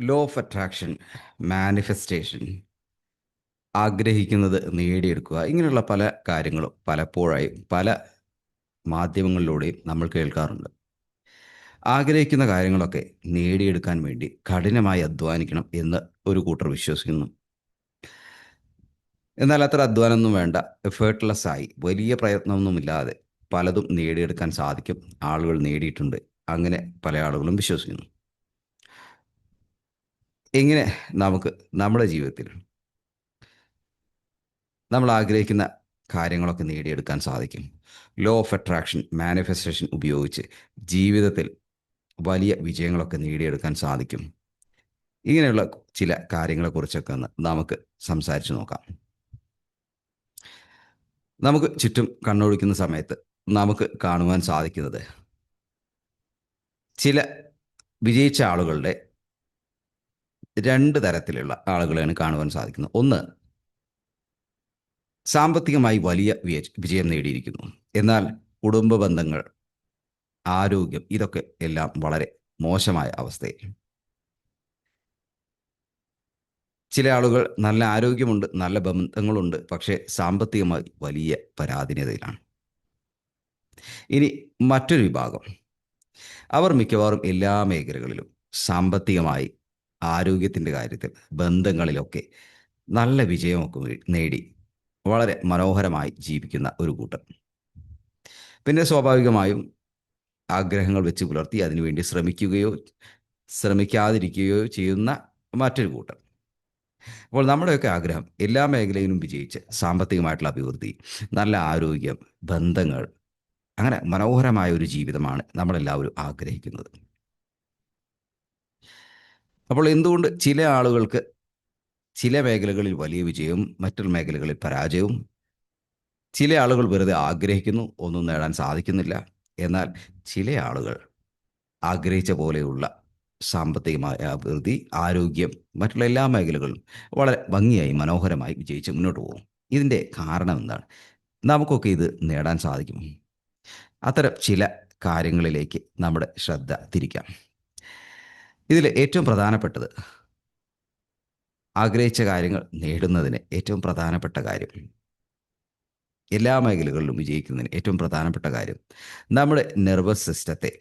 Law of attraction, manifestation, ആഗ്രഹിക്കുന്നത് നേടിയെടുക്കുക, ഇങ്ങനെയുള്ള പല കാര്യങ്ങളും പലപ്പോഴായി പല മാധ്യമങ്ങളിലൂടെയും നമ്മൾ കേൾക്കാറുണ്ട്. ആഗ്രഹിക്കുന്ന കാര്യങ്ങളൊക്കെ നേടിയെടുക്കാൻ വേണ്ടി കഠിനമായി അധ്വാനിക്കണം എന്ന് ഒരു കൂട്ടർ വിശ്വസിക്കുന്നു. എന്നാൽ അത്ര അധ്വാനമൊന്നും വേണ്ട. എഫേർട്ട്ലെസ് ആയി വലിയ പ്രയത്നമൊന്നുമില്ലാതെ പലതും നേടിയെടുക്കാൻ സാധിക്കും. ആളുകൾ നേടിയിട്ടുണ്ട്. അങ്ങനെ പല ആളുകളും വിശ്വസിക്കുന്നു. എങ്ങനെ നമുക്ക് നമ്മുടെ ജീവിതത്തിൽ നമ്മൾ ആഗ്രഹിക്കുന്ന കാര്യങ്ങളൊക്കെ നേടിയെടുക്കാൻ സാധിക്കും? ലോ ഓഫ് അട്രാക്ഷൻ, മാനിഫെസ്റ്റേഷൻ ഉപയോഗിച്ച് ജീവിതത്തിൽ വലിയ വിജയങ്ങളൊക്കെ നേടിയെടുക്കാൻ സാധിക്കും. ഇങ്ങനെയുള്ള ചില കാര്യങ്ങളെക്കുറിച്ചൊക്കെ ഒന്ന് നമുക്ക് സംസാരിച്ച് നോക്കാം. നമുക്ക് ചുറ്റും കണ്ണോടിക്കുന്ന സമയത്ത് നമുക്ക് കാണുവാൻ സാധിക്കുന്നത് ചില വിജയിച്ച ആളുകളുടെ രണ്ട് തരത്തിലുള്ള ആളുകളെയാണ് കാണുവാൻ സാധിക്കുന്നത്. ഒന്ന്, സാമ്പത്തികമായി വലിയ വിജയം നേടിയിരിക്കുന്നു. എന്നാൽ കുടുംബ ബന്ധങ്ങൾ, ആരോഗ്യം, ഇതൊക്കെ എല്ലാം വളരെ മോശമായ അവസ്ഥയിൽ. ചില ആളുകൾ നല്ല ആരോഗ്യമുണ്ട്, നല്ല ബന്ധങ്ങളുണ്ട്, പക്ഷേ സാമ്പത്തികമായി വലിയ പരാധീനതയിലാണ്. ഇനി മറ്റൊരു വിഭാഗം, അവർ മിക്കവാറും എല്ലാ മേഖലകളിലും സാമ്പത്തികമായി, ആരോഗ്യത്തിൻ്റെ കാര്യത്തിൽ, ബന്ധങ്ങളിലൊക്കെ നല്ല വിജയമൊക്കെ നേടി വളരെ മനോഹരമായി ജീവിക്കുന്ന ഒരു കൂട്ടർ. പിന്നെ സ്വാഭാവികമായും ആഗ്രഹങ്ങൾ വെച്ച് പുലർത്തി അതിനുവേണ്ടി ശ്രമിക്കാതിരിക്കുകയോ ചെയ്യുന്ന മറ്റൊരു കൂട്ടർ. അപ്പോൾ നമ്മുടെയൊക്കെ ആഗ്രഹം എല്ലാ മേഖലയിലും വിജയിച്ച് സാമ്പത്തികമായിട്ടുള്ള അഭിവൃദ്ധി, നല്ല ആരോഗ്യം, ബന്ധങ്ങൾ, അങ്ങനെ മനോഹരമായ ഒരു ജീവിതമാണ് നമ്മളെല്ലാവരും ആഗ്രഹിക്കുന്നത്. അപ്പോൾ എന്തുകൊണ്ട് ചില ആളുകൾക്ക് ചില മേഖലകളിൽ വലിയ വിജയവും മറ്റുള്ള മേഖലകളിൽ പരാജയവും? ചില ആളുകൾ വെറുതെ ആഗ്രഹിക്കുന്നു, ഒന്നും നേടാൻ സാധിക്കുന്നില്ല. എന്നാൽ ചില ആളുകൾ ആഗ്രഹിച്ച പോലെയുള്ള സാമ്പത്തികമായ അഭിവൃദ്ധി, ആരോഗ്യം, മറ്റുള്ള എല്ലാ മേഖലകളും വളരെ ഭംഗിയായി മനോഹരമായി വിജയിച്ച് മുന്നോട്ട് പോകും. ഇതിൻ്റെ കാരണം എന്താണ്? നമുക്കൊക്കെ ഇത് നേടാൻ സാധിക്കും. അത്തരം ചില കാര്യങ്ങളിലേക്ക് നമ്മുടെ ശ്രദ്ധ തിരിക്കാം. ഇതിൽ ഏറ്റവും പ്രധാനപ്പെട്ടത്, ആഗ്രഹിച്ച കാര്യങ്ങൾ നേടുന്നതിന് ഏറ്റവും പ്രധാനപ്പെട്ട കാര്യം, എല്ലാ മേഖലകളിലും വിജയിക്കുന്നതിന് ഏറ്റവും പ്രധാനപ്പെട്ട കാര്യം, നമ്മുടെ നെർവസ് സിസ്റ്റത്തെ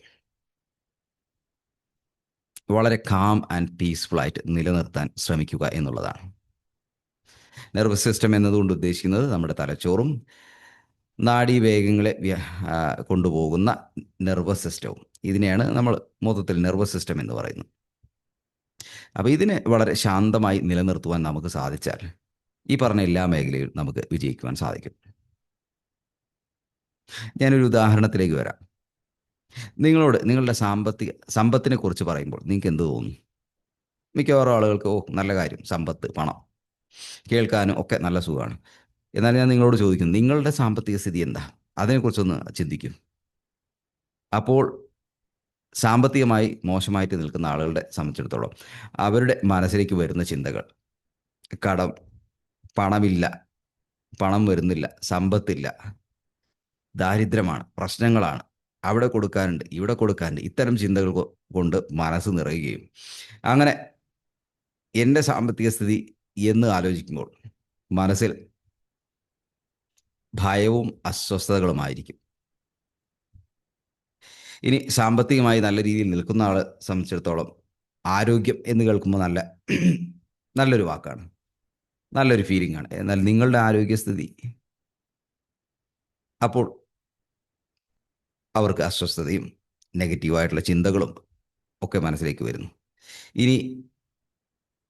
വളരെ കാം ആൻഡ് പീസ്ഫുൾ ആയിട്ട് നിലനിർത്താൻ ശ്രമിക്കുക എന്നുള്ളതാണ്. നെർവസ് സിസ്റ്റം എന്നതുകൊണ്ട് ഉദ്ദേശിക്കുന്നത് നമ്മുടെ തലച്ചോറും നാഡീവേഗങ്ങളെ കൊണ്ടുപോകുന്ന നെർവസ് സിസ്റ്റവും. ഇതിനെയാണ് നമ്മൾ മൊത്തത്തിൽ നെർവസ് സിസ്റ്റം എന്ന് പറയുന്നത്. അപ്പോൾ ഇതിനെ വളരെ ശാന്തമായി നിലനിർത്തുവാൻ നമുക്ക് സാധിച്ചാൽ ഈ പറഞ്ഞ എല്ലാ മേഖലയിലും നമുക്ക് വിജയിക്കുവാൻ സാധിക്കും. ഞാനൊരു ഉദാഹരണത്തിലേക്ക് വരാം. നിങ്ങളോട് നിങ്ങളുടെ സമ്പത്തിനെ കുറിച്ച് പറയുമ്പോൾ നിങ്ങൾക്ക് എന്ത് തോന്നുന്നു? മിക്കവാറും ആളുകൾക്ക് നല്ല കാര്യം, സമ്പത്ത്, പണം കേൾക്കാനും ഒക്കെ നല്ല സുഖമാണ്. എന്നാൽ ഞാൻ നിങ്ങളോട് ചോദിക്കുന്നു, നിങ്ങളുടെ സാമ്പത്തിക സ്ഥിതി എന്താ? അതിനെക്കുറിച്ചൊന്ന് ചിന്തിക്കും. അപ്പോൾ സാമ്പത്തികമായി മോശമായിട്ട് നിൽക്കുന്ന ആളുകളെ സംബന്ധിച്ചിടത്തോളം അവരുടെ മനസ്സിലേക്ക് വരുന്ന ചിന്തകൾ കടം, പണമില്ല, പണം വരുന്നില്ല, സമ്പത്തില്ല, ദാരിദ്ര്യമാണ്, പ്രശ്നങ്ങളാണ്, അവിടെ കൊടുക്കാനുണ്ട്, ഇവിടെ കൊടുക്കാനുണ്ട്, ഇത്തരം ചിന്തകൾ കൊണ്ട് മനസ്സ് നിറയുകയും അങ്ങനെ എൻ്റെ സാമ്പത്തിക സ്ഥിതി എന്ന് ആലോചിക്കുമ്പോൾ മനസ്സിൽ ഭയവും അസ്വസ്ഥതകളുമായിരിക്കും. ഇനി സാമ്പത്തികമായി നല്ല രീതിയിൽ നിൽക്കുന്ന ആളെ സംബന്ധിച്ചിടത്തോളം ആരോഗ്യം എന്ന് കേൾക്കുമ്പോൾ നല്ലൊരു വാക്കാണ്, നല്ലൊരു ഫീലിംഗ് ആണ്. എന്നാൽ നിങ്ങളുടെ ആരോഗ്യസ്ഥിതി, അപ്പോൾ അവർക്ക് അസ്വസ്ഥതയും നെഗറ്റീവായിട്ടുള്ള ചിന്തകളും ഒക്കെ മനസ്സിലേക്ക് വരുന്നു. ഇനി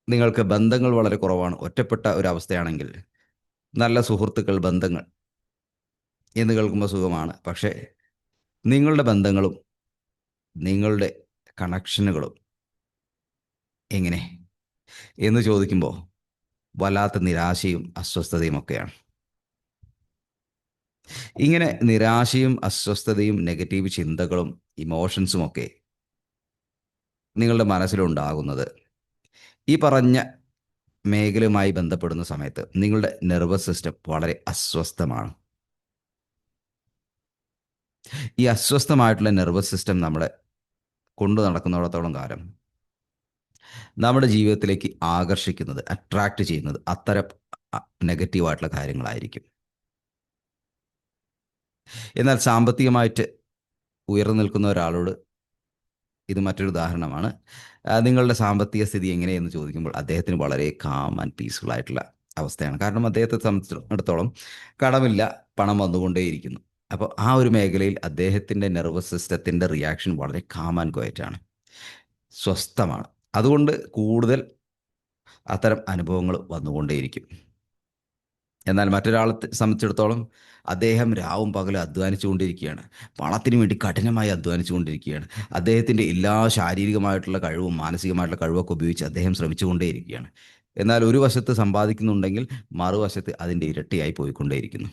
നിങ്ങൾക്ക് ബന്ധങ്ങൾ വളരെ കുറവാണ്, ഒറ്റപ്പെട്ട ഒരവസ്ഥയാണെങ്കിൽ, നല്ല സുഹൃത്തുക്കൾ, ബന്ധങ്ങൾ എന്ന് കേൾക്കുമ്പോൾ സുഖമാണ്. പക്ഷേ നിങ്ങളുടെ ബന്ധങ്ങളും നിങ്ങളുടെ കണക്ഷനുകളും എങ്ങനെ എന്ന് ചോദിക്കുമ്പോൾ വല്ലാത്ത നിരാശയും അസ്വസ്ഥതയും ഒക്കെയാണ്. ഇങ്ങനെ നിരാശയും അസ്വസ്ഥതയും നെഗറ്റീവ് ചിന്തകളും ഇമോഷൻസും ഒക്കെ നിങ്ങളുടെ മനസ്സിലുണ്ടാകുന്നത് ഈ പറഞ്ഞ മേഖലയുമായി ബന്ധപ്പെടുന്ന സമയത്ത് നിങ്ങളുടെ നെർവസ് സിസ്റ്റം വളരെ അസ്വസ്ഥമാണ്. ഈ അസ്വസ്ഥമായിട്ടുള്ള നെർവസ് സിസ്റ്റം നമ്മളെ കൊണ്ടു നടക്കുന്നിടത്തോളം കാലം നമ്മുടെ ജീവിതത്തിലേക്ക് ആകർഷിക്കുന്നത്, അട്രാക്റ്റ് ചെയ്യുന്നത് അത്തരം നെഗറ്റീവായിട്ടുള്ള കാര്യങ്ങളായിരിക്കും. എന്നാൽ സാമ്പത്തികമായിട്ട് ഉയർന്നു നിൽക്കുന്ന ഒരാളോട് ഇത് മറ്റൊരു ഉദാഹരണമാണ്. നിങ്ങളുടെ സാമ്പത്തിക സ്ഥിതി എങ്ങനെയെന്ന് ചോദിക്കുമ്പോൾ അദ്ദേഹത്തിന് വളരെ കാം ആൻഡ് പീസ്ഫുൾ ആയിട്ടുള്ള അവസ്ഥയാണ്. കാരണം അദ്ദേഹത്തെ സംബന്ധിച്ചിടത്തോളം കടമില്ല, പണം വന്നുകൊണ്ടേയിരിക്കുന്നു. അപ്പോൾ ആ ഒരു മേഖലയിൽ അദ്ദേഹത്തിൻ്റെ നെർവസ് സിസ്റ്റത്തിൻ്റെ റിയാക്ഷൻ വളരെ കാം ആൻഡ് ക്വയറ്റാണ്, സ്വസ്ഥമാണ്. അതുകൊണ്ട് കൂടുതൽ അത്തരം അനുഭവങ്ങൾ വന്നുകൊണ്ടേയിരിക്കും. എന്നാൽ മറ്റൊരാളെ സംബന്ധിച്ചിടത്തോളം അദ്ദേഹം രാവും പകലും അധ്വാനിച്ചുകൊണ്ടിരിക്കുകയാണ്. പണത്തിന് വേണ്ടി കഠിനമായി അധ്വാനിച്ചുകൊണ്ടിരിക്കുകയാണ്. അദ്ദേഹത്തിൻ്റെ എല്ലാ ശാരീരികമായിട്ടുള്ള കഴിവും മാനസികമായിട്ടുള്ള കഴിവൊക്കെ ഉപയോഗിച്ച് അദ്ദേഹം ശ്രമിച്ചുകൊണ്ടേയിരിക്കുകയാണ്. എന്നാൽ ഒരു വശത്ത് സമ്പാദിക്കുന്നുണ്ടെങ്കിൽ മറുവശത്ത് അതിൻ്റെ ഇരട്ടിയായി പോയിക്കൊണ്ടേയിരിക്കുന്നു.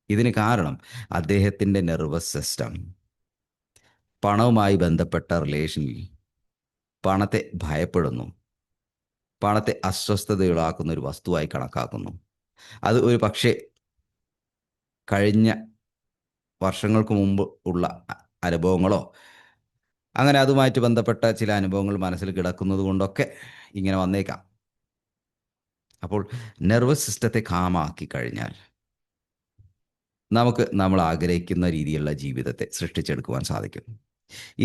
ഇതിന് കാരണം അദ്ദേഹത്തിൻ്റെ നെർവസ് സിസ്റ്റം പണവുമായി ബന്ധപ്പെട്ട റിലേഷനിൽ പണത്തെ ഭയപ്പെടുന്നു, പണത്തെ അസ്വസ്ഥതയുളാക്കുന്ന ഒരു വസ്തുവായി കണക്കാക്കുന്നു. അത് ഒരു പക്ഷേ കഴിഞ്ഞ വർഷങ്ങൾക്ക് മുമ്പ് ഉള്ള അനുഭവങ്ങളോ അങ്ങനെ അതുമായിട്ട് ബന്ധപ്പെട്ട ചില അനുഭവങ്ങൾ മനസ്സിൽ കിടക്കുന്നത് കൊണ്ടൊക്കെ ഇങ്ങനെ വന്നേക്കാം. അപ്പോൾ നെർവസ് സിസ്റ്റത്തെ കാമാക്കി കഴിഞ്ഞാൽ നമുക്ക് നമ്മൾ ആഗ്രഹിക്കുന്ന രീതിയിലുള്ള ജീവിതത്തെ സൃഷ്ടിച്ചെടുക്കുവാൻ സാധിക്കും.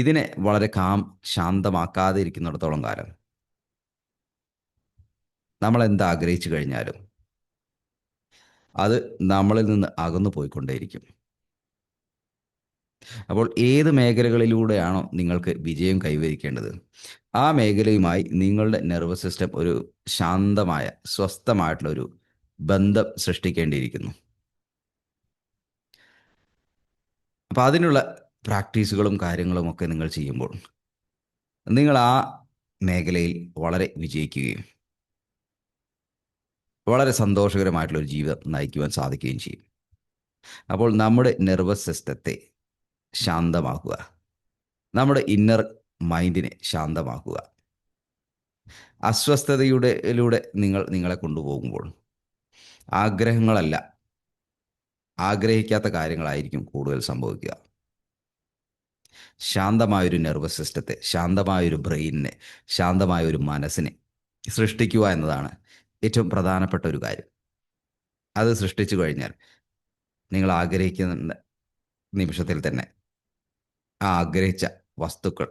ഇതിനെ വളരെ ശാന്തമാക്കാതെ ഇരിക്കുന്നിടത്തോളം കാലം നമ്മൾ എന്താഗ്രഹിച്ചു കഴിഞ്ഞാലും അത് നമ്മളിൽ നിന്ന് അകന്നു പോയിക്കൊണ്ടേയിരിക്കും. അപ്പോൾ ഏത് മേഖലകളിലൂടെയാണോ നിങ്ങൾക്ക് വിജയം കൈവരിക്കേണ്ടത്, ആ മേഖലയുമായി നിങ്ങളുടെ നെർവസ് സിസ്റ്റം ഒരു ശാന്തമായ സ്വസ്ഥമായിട്ടുള്ള ഒരു ബന്ധം സൃഷ്ടിക്കേണ്ടിയിരിക്കുന്നു. അപ്പോൾ അതിനുള്ള പ്രാക്ടീസുകളും കാര്യങ്ങളുമൊക്കെ നിങ്ങൾ ചെയ്യുമ്പോൾ നിങ്ങൾ ആ മേഖലയിൽ വളരെ വിജയിക്കുകയും വളരെ സന്തോഷകരമായിട്ടുള്ളൊരു ജീവിതം നയിക്കുവാൻ സാധിക്കുകയും ചെയ്യും. അപ്പോൾ നമ്മുടെ നെർവസ് സിസ്റ്റത്തെ ശാന്തമാക്കുക, നമ്മുടെ ഇന്നർ മൈൻഡിനെ ശാന്തമാക്കുക. അസ്വസ്ഥതയിലൂടെ നിങ്ങൾ നിങ്ങളെ കൊണ്ടുപോകുമ്പോൾ ആഗ്രഹങ്ങളല്ല, ആഗ്രഹിക്കാത്ത കാര്യങ്ങളായിരിക്കും കൂടുതൽ സംഭവിക്കുക. ശാന്തമായൊരു നെർവസ് സിസ്റ്റത്തെ, ശാന്തമായൊരു ബ്രെയിനിനെ, ശാന്തമായൊരു മനസ്സിനെ സൃഷ്ടിക്കുക എന്നതാണ് ഏറ്റവും പ്രധാനപ്പെട്ട ഒരു കാര്യം. അത് സൃഷ്ടിച്ചു കഴിഞ്ഞാൽ നിങ്ങൾ ആഗ്രഹിക്കുന്ന നിമിഷത്തിൽ തന്നെ ആ ആഗ്രഹിച്ച വസ്തുക്കൾ,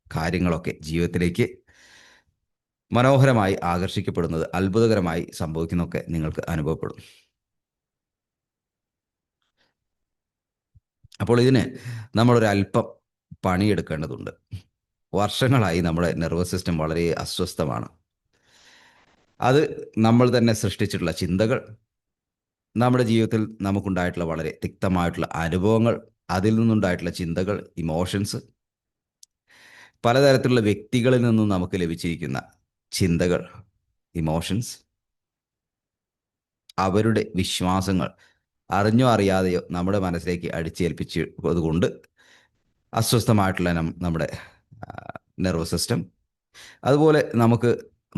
കാര്യങ്ങളൊക്കെ ജീവിതത്തിലേക്ക് മനോഹരമായി ആകർഷിക്കപ്പെടുന്നത്, അത്ഭുതകരമായി സംഭവിക്കുന്നതൊക്കെ നിങ്ങൾക്ക് അനുഭവപ്പെടും. അപ്പോൾ ഇതിന് നമ്മളൊരല്പം പണിയെടുക്കേണ്ടതുണ്ട്. വർഷങ്ങളായി നമ്മുടെ നെർവസ് സിസ്റ്റം വളരെ അസ്വസ്ഥമാണ്. അത് നമ്മൾ തന്നെ സൃഷ്ടിച്ചിട്ടുള്ള ചിന്തകൾ, നമ്മുടെ ജീവിതത്തിൽ നമുക്കുണ്ടായിട്ടുള്ള വളരെ തിക്തമായിട്ടുള്ള അനുഭവങ്ങൾ, അതിൽ നിന്നുണ്ടായിട്ടുള്ള ചിന്തകൾ, ഇമോഷൻസ്, പലതരത്തിലുള്ള വ്യക്തികളിൽ നിന്നും നമുക്ക് ലഭിച്ചിരിക്കുന്ന ചിന്തകൾ, ഇമോഷൻസ്, അവരുടെ വിശ്വാസങ്ങൾ അറിഞ്ഞോ അറിയാതെയോ നമ്മുടെ മനസ്സിലേക്ക് അടിച്ചേൽപ്പിച്ചതുകൊണ്ട് അസ്വസ്ഥമായിട്ടുള്ള നമ്മുടെ നെർവസ് സിസ്റ്റം. അതുപോലെ നമുക്ക്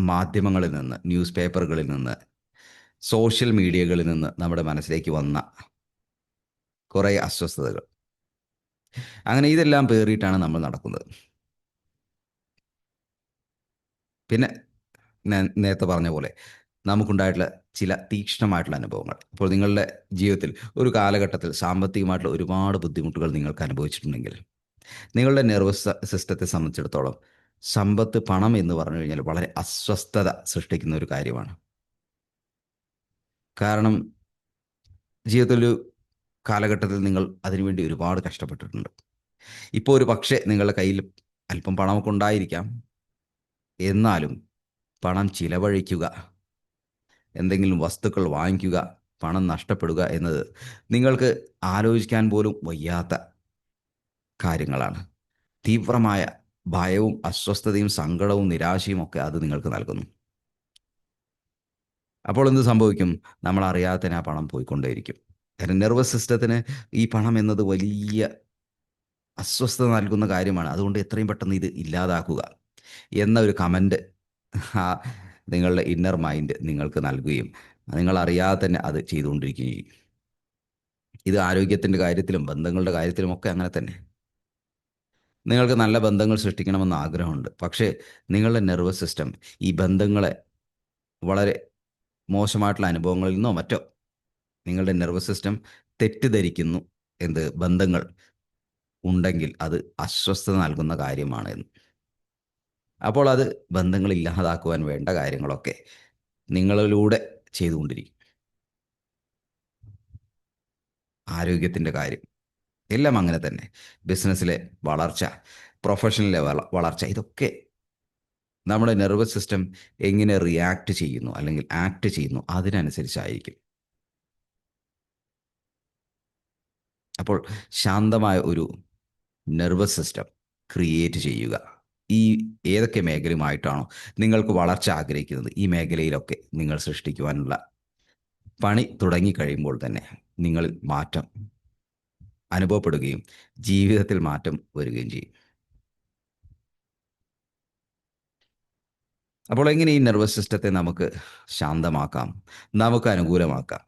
മാധ്യമങ്ങളിൽ നിന്ന്, ന്യൂസ് പേപ്പറുകളിൽ നിന്ന്, സോഷ്യൽ മീഡിയകളിൽ നിന്ന് നമ്മുടെ മനസ്സിലേക്ക് വന്ന കുറേ അസ്വസ്ഥതകൾ, അങ്ങനെ ഇതെല്ലാം പേറിയിട്ടാണ് നമ്മൾ നടക്കുന്നത്. പിന്നെ നേരത്തെ പറഞ്ഞ പോലെ നമുക്കുണ്ടായിട്ടുള്ള ചില തീക്ഷ്ണമായിട്ടുള്ള അനുഭവങ്ങൾ. അപ്പോൾ നിങ്ങളുടെ ജീവിതത്തിൽ ഒരു കാലഘട്ടത്തിൽ സാമ്പത്തികമായിട്ടുള്ള ഒരുപാട് ബുദ്ധിമുട്ടുകൾ നിങ്ങൾക്ക് അനുഭവിച്ചിട്ടുണ്ടെങ്കിൽ നിങ്ങളുടെ നെർവസ് സിസ്റ്റത്തെ സംബന്ധിച്ചിടത്തോളം സമ്പത്ത്, പണം എന്ന് പറഞ്ഞു കഴിഞ്ഞാൽ വളരെ അസ്വസ്ഥത സൃഷ്ടിക്കുന്ന ഒരു കാര്യമാണ്. കാരണം ജീവിതത്തിലൊരു കാലഘട്ടത്തിൽ നിങ്ങൾ അതിനുവേണ്ടി ഒരുപാട് കഷ്ടപ്പെട്ടിട്ടുണ്ട്. ഇപ്പോൾ ഒരു പക്ഷേ നിങ്ങളുടെ കയ്യിൽ അല്പം പണമൊക്കെ ഉണ്ടായിരിക്കാം. എന്നാലും പണം ചിലവഴിക്കുക, എന്തെങ്കിലും വസ്തുക്കൾ വാങ്ങിക്കുക, പണം നഷ്ടപ്പെടുക എന്നത് നിങ്ങൾക്ക് ആലോചിക്കാൻ പോലും വയ്യാത്ത കാര്യങ്ങളാണ്. തീവ്രമായ ഭയവും അസ്വസ്ഥതയും സങ്കടവും നിരാശയും ഒക്കെ അത് നിങ്ങൾക്ക് നൽകുന്നു. അപ്പോൾ എന്ത് സംഭവിക്കും? നമ്മൾ അറിയാതെ തന്നെ ആ പണം പോയിക്കൊണ്ടേയിരിക്കും. കാരണം നെർവസ് സിസ്റ്റത്തിന് ഈ പണം എന്നത് വലിയ അസ്വസ്ഥത നൽകുന്ന കാര്യമാണ്. അതുകൊണ്ട് എത്രയും പെട്ടെന്ന് ഇത് ഇല്ലാതാക്കുക എന്ന ഒരു കമൻറ്റ് നിങ്ങളുടെ ഇന്നർ മൈൻഡ് നിങ്ങൾക്ക് നൽകുകയും നിങ്ങളറിയാതെ തന്നെ അത് ചെയ്തുകൊണ്ടിരിക്കുകയും ചെയ്യും. ഇത് ആരോഗ്യത്തിൻ്റെ കാര്യത്തിലും ബന്ധങ്ങളുടെ കാര്യത്തിലുമൊക്കെ അങ്ങനെ തന്നെ. നിങ്ങൾക്ക് നല്ല ബന്ധങ്ങൾ സൃഷ്ടിക്കണമെന്ന് ആഗ്രഹമുണ്ട്. പക്ഷേ നിങ്ങളുടെ നെർവസ് സിസ്റ്റം ഈ ബന്ധങ്ങളെ വളരെ മോശമായിട്ടുള്ള അനുഭവങ്ങളിൽ നിന്നോ മറ്റോ നിങ്ങളുടെ നെർവസ് സിസ്റ്റം തെറ്റിദ്ധരിക്കുന്നു എന്ത് ബന്ധങ്ങൾ ഉണ്ടെങ്കിൽ അത് അസ്വസ്ഥത നൽകുന്ന കാര്യമാണ് എന്ന്. അപ്പോൾ അത് ബന്ധങ്ങൾ ഇല്ലാതാക്കുവാൻ വേണ്ട കാര്യങ്ങളൊക്കെ നിങ്ങളിലൂടെ ചെയ്തുകൊണ്ടിരിക്കും. ആരോഗ്യത്തിൻ്റെ കാര്യം എല്ലാം അങ്ങനെ തന്നെ. ബിസിനസ്സിലെ വളർച്ച, പ്രൊഫഷനിലെ വളർച്ച, ഇതൊക്കെ നമ്മുടെ നെർവസ് സിസ്റ്റം എങ്ങനെ റിയാക്ട് ചെയ്യുന്നു അല്ലെങ്കിൽ ആക്ട് ചെയ്യുന്നു അതിനനുസരിച്ചായിരിക്കും. അപ്പോൾ ശാന്തമായ ഒരു നെർവസ് സിസ്റ്റം ക്രിയേറ്റ് ചെയ്യുക. ഈ ഏതൊക്കെ മേഖലയുമായിട്ടാണോ നിങ്ങൾക്ക് വളർച്ച ആഗ്രഹിക്കുന്നത് ഈ മേഖലയിലൊക്കെ നിങ്ങൾ സൃഷ്ടിക്കുവാനുള്ള പണി തുടങ്ങിക്കഴിയുമ്പോൾ തന്നെ നിങ്ങളിൽ മാറ്റം അനുഭവപ്പെടുകയും ജീവിതത്തിൽ മാറ്റം വരികയും ചെയ്യും. അപ്പോൾ എങ്ങനെ ഈ നെർവസ് സിസ്റ്റത്തെ നമുക്ക് ശാന്തമാക്കാം, നമുക്ക് അനുകൂലമാക്കാം?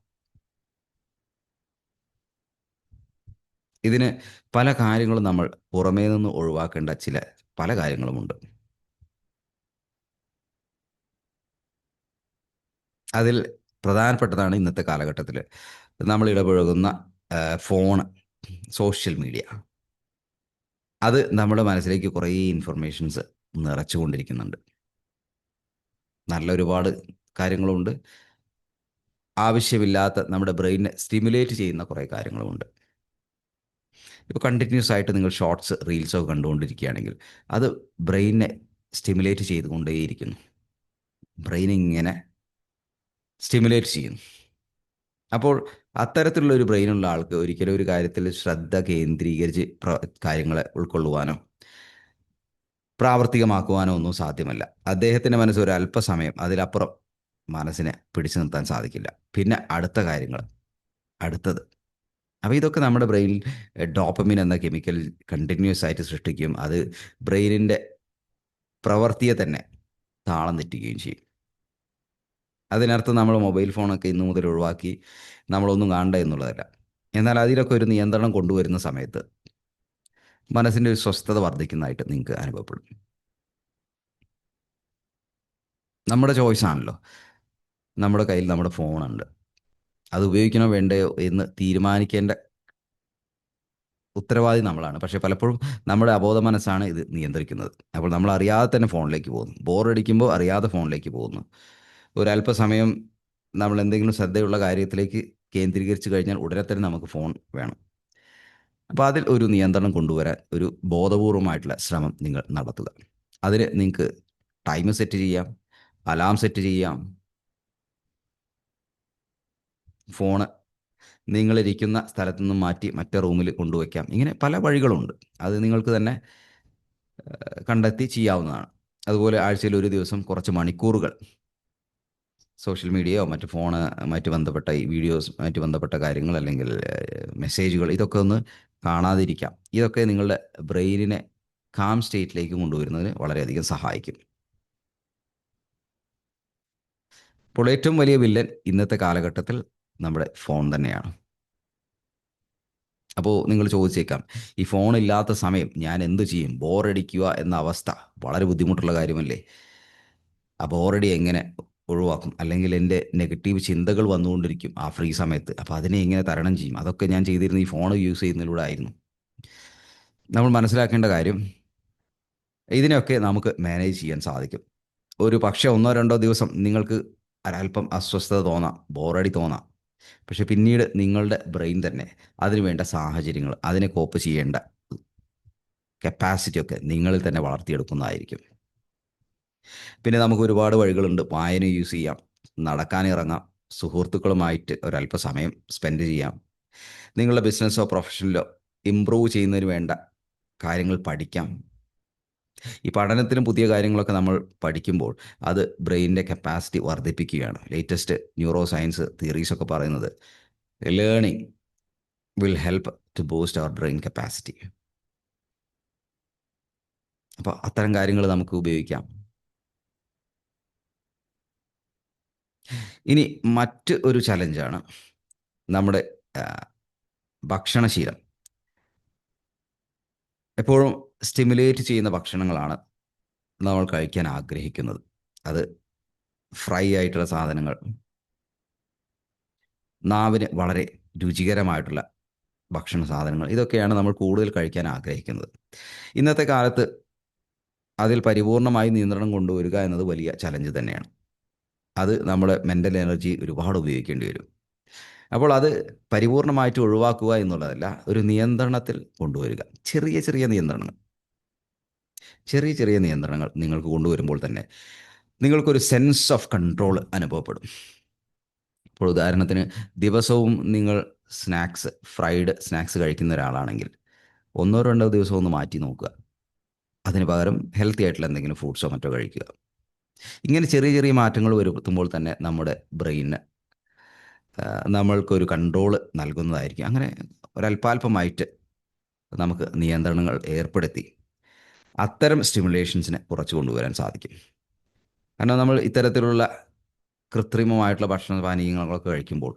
ഇതിന് പല കാര്യങ്ങളും നമ്മൾ പുറമേ നിന്ന് ഒഴിവാക്കേണ്ട പല കാര്യങ്ങളുമുണ്ട്. അതിൽ പ്രധാനപ്പെട്ടതാണ് ഇന്നത്തെ കാലഘട്ടത്തിൽ നമ്മൾ ഇടപഴകുന്ന ഫോൺ, സോഷ്യൽ മീഡിയ. അത് നമ്മുടെ മനസ്സിലേക്ക് കുറേ ഇൻഫർമേഷൻസ് നിറച്ചുകൊണ്ടിരിക്കുന്നുണ്ട്. നല്ല ഒരുപാട് കാര്യങ്ങളുണ്ട്. ആവശ്യമില്ലാത്ത നമ്മുടെ ബ്രെയിനിനെ സ്റ്റിമുലേറ്റ് ചെയ്യുന്ന കുറേ കാര്യങ്ങളുമുണ്ട്. ഇപ്പോൾ കണ്ടിന്യൂസ് ആയിട്ട് നിങ്ങൾ ഷോർട്സ്, റീൽസൊക്കെ കണ്ടുകൊണ്ടിരിക്കുകയാണെങ്കിൽ അത് ബ്രെയിനിനെ സ്റ്റിമുലേറ്റ് ചെയ്തുകൊണ്ടേയിരിക്കുന്നു. ബ്രെയിൻ ഇങ്ങനെ സ്റ്റിമുലേറ്റ് ചെയ്യുന്നു. അപ്പോൾ അത്തരത്തിലുള്ള ഒരു ബ്രെയിനുള്ള ആൾക്ക് ഒരിക്കലും ഒരു കാര്യത്തിൽ ശ്രദ്ധ കേന്ദ്രീകരിച്ച് കാര്യങ്ങളെ ഉൾക്കൊള്ളുവാനോ പ്രാവർത്തികമാക്കുവാനോ ഒന്നും സാധ്യമല്ല. അദ്ദേഹത്തിൻ്റെ മനസ്സ് ഒരു അല്പസമയം അതിലപ്പുറം മനസ്സിനെ പിടിച്ചു നിർത്താൻ സാധിക്കില്ല. പിന്നെ അടുത്ത കാര്യങ്ങൾ, അടുത്തത്. അപ്പോൾ ഇതൊക്കെ നമ്മുടെ ബ്രെയിനിൽ ഡോപ്പമിൻ എന്ന കെമിക്കൽ കണ്ടിന്യൂസ് ആയിട്ട് സൃഷ്ടിക്കുകയും അത് ബ്രെയിനിൻ്റെ പ്രവൃത്തിയെ തന്നെ താളം തെറ്റുകയും ചെയ്യും. അതിനർത്ഥം നമ്മൾ മൊബൈൽ ഫോണൊക്കെ ഇന്നു മുതൽ ഒഴിവാക്കി നമ്മളൊന്നും കാണണ്ട എന്നുള്ളതല്ല. എന്നാൽ അതിലൊക്കെ ഒരു നിയന്ത്രണം കൊണ്ടുവരുന്ന സമയത്ത് മനസ്സിൻ്റെ ഒരു സ്വസ്ഥത വർദ്ധിക്കുന്നതായിട്ട് നിങ്ങൾക്ക് അനുഭവപ്പെടും. നമ്മുടെ ചോയ്സ് ആണല്ലോ. നമ്മുടെ കയ്യിൽ നമ്മുടെ ഫോണുണ്ട്. അത് ഉപയോഗിക്കണോ വേണ്ടയോ എന്ന് തീരുമാനിക്കേണ്ട ഉത്തരവാദി നമ്മളാണ്. പക്ഷേ പലപ്പോഴും നമ്മുടെ അബോധ മനസ്സാണ് ഇത് നിയന്ത്രിക്കുന്നത്. അപ്പോൾ നമ്മൾ അറിയാതെ തന്നെ ഫോണിലേക്ക് പോകുന്നു. ബോറടിക്കുമ്പോൾ അറിയാതെ ഫോണിലേക്ക് പോകുന്നു. ഒരല്പസമയം നമ്മൾ എന്തെങ്കിലും ശ്രദ്ധയുള്ള കാര്യത്തിലേക്ക് കേന്ദ്രീകരിച്ച് കഴിഞ്ഞാൽ ഉടനെ തന്നെ നമുക്ക് ഫോൺ വേണം. അപ്പോൾ അതിൽ ഒരു നിയന്ത്രണം കൊണ്ടുവരാൻ ഒരു ബോധപൂർവമായിട്ടുള്ള ശ്രമം നിങ്ങൾ നടത്തുക. അതിന് നിങ്ങൾക്ക് ടൈം സെറ്റ് ചെയ്യാം, അലാം സെറ്റ് ചെയ്യാം. ഫോണ് നിങ്ങളിരിക്കുന്ന സ്ഥലത്തു നിന്നും മാറ്റി മറ്റേ റൂമിൽ കൊണ്ടുവയ്ക്കാം. ഇങ്ങനെ പല വഴികളുണ്ട്. അത് നിങ്ങൾക്ക് തന്നെ കണ്ടെത്തി ചെയ്യാവുന്നതാണ്. അതുപോലെ ആഴ്ചയിൽ ഒരു ദിവസം കുറച്ച് മണിക്കൂറുകൾ സോഷ്യൽ മീഡിയയോ മറ്റ് ബന്ധപ്പെട്ട ഈ വീഡിയോസ്, മറ്റ് ബന്ധപ്പെട്ട കാര്യങ്ങൾ അല്ലെങ്കിൽ മെസ്സേജുകൾ ഇതൊക്കെ ഒന്ന് കാണാതിരിക്കാം. ഇതൊക്കെ നിങ്ങളുടെ ബ്രെയിനിനെ കാം സ്റ്റേറ്റിലേക്ക് കൊണ്ടുവരുന്നതിന് വളരെയധികം സഹായിക്കും. അപ്പോൾ ഏറ്റവും വലിയ വില്ലൻ ഇന്നത്തെ കാലഘട്ടത്തിൽ നമ്മുടെ ഫോൺ തന്നെയാണ്. അപ്പോൾ നിങ്ങൾ ചോദിച്ചേക്കാം, ഈ ഫോണില്ലാത്ത സമയം ഞാൻ എന്ത് ചെയ്യും? ബോറടിക്കുക എന്ന അവസ്ഥ വളരെ ബുദ്ധിമുട്ടുള്ള കാര്യമല്ലേ? ആ ബോറടി എങ്ങനെ ഒഴിവാക്കും? അല്ലെങ്കിൽ എൻ്റെ നെഗറ്റീവ് ചിന്തകൾ വന്നുകൊണ്ടിരിക്കും ആ ഫ്രീ സമയത്ത്. അപ്പോൾ അതിനെ എങ്ങനെ തരണം ചെയ്യും? അതൊക്കെ ഞാൻ ചെയ്തിരുന്നത് ഈ ഫോൺ യൂസ് ചെയ്യുന്നതിലൂടെ ആയിരുന്നു. നമ്മൾ മനസ്സിലാക്കേണ്ട കാര്യം, ഇതിനെയൊക്കെ നമുക്ക് മാനേജ് ചെയ്യാൻ സാധിക്കും. ഒരു പക്ഷേ 1-2 ദിവസം നിങ്ങൾക്ക് ഒരല്പം അസ്വസ്ഥത തോന്നാം, ബോറടി തോന്നാം. പക്ഷെ പിന്നീട് നിങ്ങളുടെ ബ്രെയിൻ തന്നെ അതിന് വേണ്ട സാഹചര്യങ്ങൾ, അതിനെ കോപ്പ് ചെയ്യേണ്ട കപ്പാസിറ്റിയൊക്കെ നിങ്ങളിൽ തന്നെ വളർത്തിയെടുക്കുന്നതായിരിക്കും. പിന്നെ നമുക്ക് ഒരുപാട് വഴികളുണ്ട്. വായന യൂസ് ചെയ്യാം, നടക്കാനിറങ്ങാം, സുഹൃത്തുക്കളുമായിട്ട് ഒരല്പസമയം സ്പെൻഡ് ചെയ്യാം. നിങ്ങളുടെ ബിസിനസ്സോ പ്രൊഫഷനിലോ ഇമ്പ്രൂവ് ചെയ്യുന്നതിന് വേണ്ട കാര്യങ്ങൾ പഠിക്കാം. ഈ പഠനത്തിലും പുതിയ കാര്യങ്ങളൊക്കെ നമ്മൾ പഠിക്കുമ്പോൾ അത് ബ്രെയിനിൻ്റെ കപ്പാസിറ്റി വർദ്ധിപ്പിക്കുകയാണ്. ലേറ്റസ്റ്റ് ന്യൂറോ സയൻസ് തിയറീസൊക്കെ പറയുന്നത് learning will help to boost our brain capacity. അപ്പോൾ അത്തരം കാര്യങ്ങൾ നമുക്ക് ഉപയോഗിക്കാം. ഇനി മറ്റ് ഒരു ചലഞ്ചാണ് നമ്മുടെ ഭക്ഷണശീലം. എപ്പോഴും സ്റ്റിമുലേറ്റ് ചെയ്യുന്ന ഭക്ഷണങ്ങളാണ് നമ്മൾ കഴിക്കാൻ ആഗ്രഹിക്കുന്നത്. അത് ഫ്രൈ ആയിട്ടുള്ള സാധനങ്ങൾ, നാവിന് വളരെ രുചികരമായിട്ടുള്ള ഭക്ഷണ സാധനങ്ങൾ, ഇതൊക്കെയാണ് നമ്മൾ കൂടുതൽ കഴിക്കാൻ ആഗ്രഹിക്കുന്നത്. ഇന്നത്തെ കാലത്ത് അതിൽ പരിപൂർണമായി നിയന്ത്രണം കൊണ്ടുവരിക എന്നത് വലിയ ചലഞ്ച് തന്നെയാണ്. അത് നമ്മുടെ മെൻ്റൽ എനർജി ഒരുപാട് ഉപയോഗിക്കേണ്ടി വരും. അപ്പോൾ അത് പരിപൂർണമായിട്ട് ഒഴിവാക്കുക എന്നുള്ളതല്ല, ഒരു നിയന്ത്രണത്തിൽ കൊണ്ടുവരിക. ചെറിയ ചെറിയ നിയന്ത്രണങ്ങൾ, ചെറിയ ചെറിയ നിയന്ത്രണങ്ങൾ നിങ്ങൾക്ക് കൊണ്ടുവരുമ്പോൾ തന്നെ നിങ്ങൾക്കൊരു സെൻസ് ഓഫ് കൺട്രോൾ അനുഭവപ്പെടും. ഇപ്പോൾ ഉദാഹരണത്തിന്, ദിവസവും നിങ്ങൾ ഫ്രൈഡ് സ്നാക്സ് കഴിക്കുന്ന ഒരാളാണെങ്കിൽ ഒന്നോ രണ്ടോ ദിവസം ഒന്ന് മാറ്റി നോക്കുക. അതിന് പകരം ഹെൽത്തി ആയിട്ടുള്ള എന്തെങ്കിലും ഫ്രൂട്ട്സോ മറ്റോ കഴിക്കുക. ഇങ്ങനെ ചെറിയ ചെറിയ മാറ്റങ്ങൾ വരുത്തുമ്പോൾ തന്നെ നമ്മുടെ ബ്രെയിന് നമ്മൾക്കൊരു കൺട്രോൾ നൽകുന്നതായിരിക്കും. അങ്ങനെ ഒരല്പാൽപമായിട്ട് നമുക്ക് നിയന്ത്രണങ്ങൾ ഏർപ്പെടുത്തി അത്തരം സ്റ്റിമുലേഷൻസിനെ കുറച്ച് കൊണ്ടുവരാൻ സാധിക്കും. കാരണം നമ്മൾ ഇത്തരത്തിലുള്ള കൃത്രിമമായിട്ടുള്ള ഭക്ഷണപാനീയങ്ങളൊക്കെ കഴിക്കുമ്പോൾ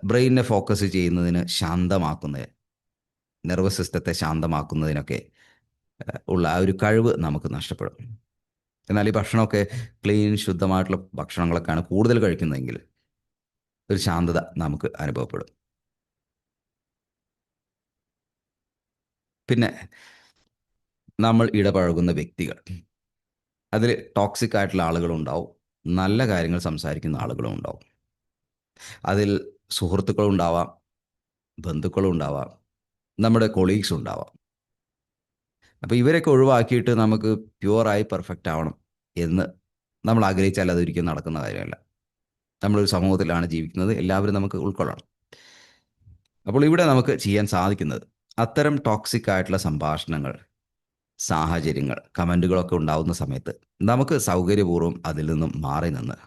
ബ്രെയിനിനെ ഫോക്കസ് ചെയ്യുന്നതിന്, ശാന്തമാക്കുന്നതിന്, നെർവസ് സിസ്റ്റത്തെ ശാന്തമാക്കുന്നതിനൊക്കെ ഉള്ള ആ ഒരു കഴിവ് നമുക്ക് നഷ്ടപ്പെടും. എന്നാൽ ഈ ഭക്ഷണമൊക്കെ ക്ലീൻ, ശുദ്ധമായിട്ടുള്ള ഭക്ഷണങ്ങളൊക്കെയാണ് കൂടുതൽ കഴിക്കുന്നതെങ്കിൽ ഒരു ശാന്തത നമുക്ക് അനുഭവപ്പെടും. പിന്നെ നമ്മൾ ഇടപഴകുന്ന വ്യക്തികൾ, അതിൽ ടോക്സിക് ആയിട്ടുള്ള ആളുകളുണ്ടാവും, നല്ല കാര്യങ്ങൾ സംസാരിക്കുന്ന ആളുകളും ഉണ്ടാവും. അതിൽ സുഹൃത്തുക്കളും ഉണ്ടാവാം, ബന്ധുക്കളും ഉണ്ടാവാം, നമ്മുടെ കൊളീഗ്സ് ഉണ്ടാവാം. അപ്പോൾ ഇവരൊക്കെ ഒഴിവാക്കിയിട്ട് നമുക്ക് പ്യുവറായി പെർഫെക്റ്റ് ആവണം എന്ന് നമ്മൾ ആഗ്രഹിച്ചാൽ അതൊരിക്കലും നടക്കുന്ന കാര്യമല്ല. നമ്മളൊരു സമൂഹത്തിലാണ് ജീവിക്കുന്നത്, എല്ലാവരും നമുക്ക് ഉൾക്കൊള്ളണം. അപ്പോൾ ഇവിടെ നമുക്ക് ചെയ്യാൻ സാധിക്കുന്നത്, അത്തരം ടോക്സിക് ആയിട്ടുള്ള സംഭാഷണങ്ങൾ, സാഹചര്യങ്ങൾ, കമൻറ്റുകളൊക്കെ ഉണ്ടാകുന്ന സമയത്ത് നമുക്ക് സൗകര്യപൂർവ്വം അതിൽ നിന്നും മാറി നിന്ന്,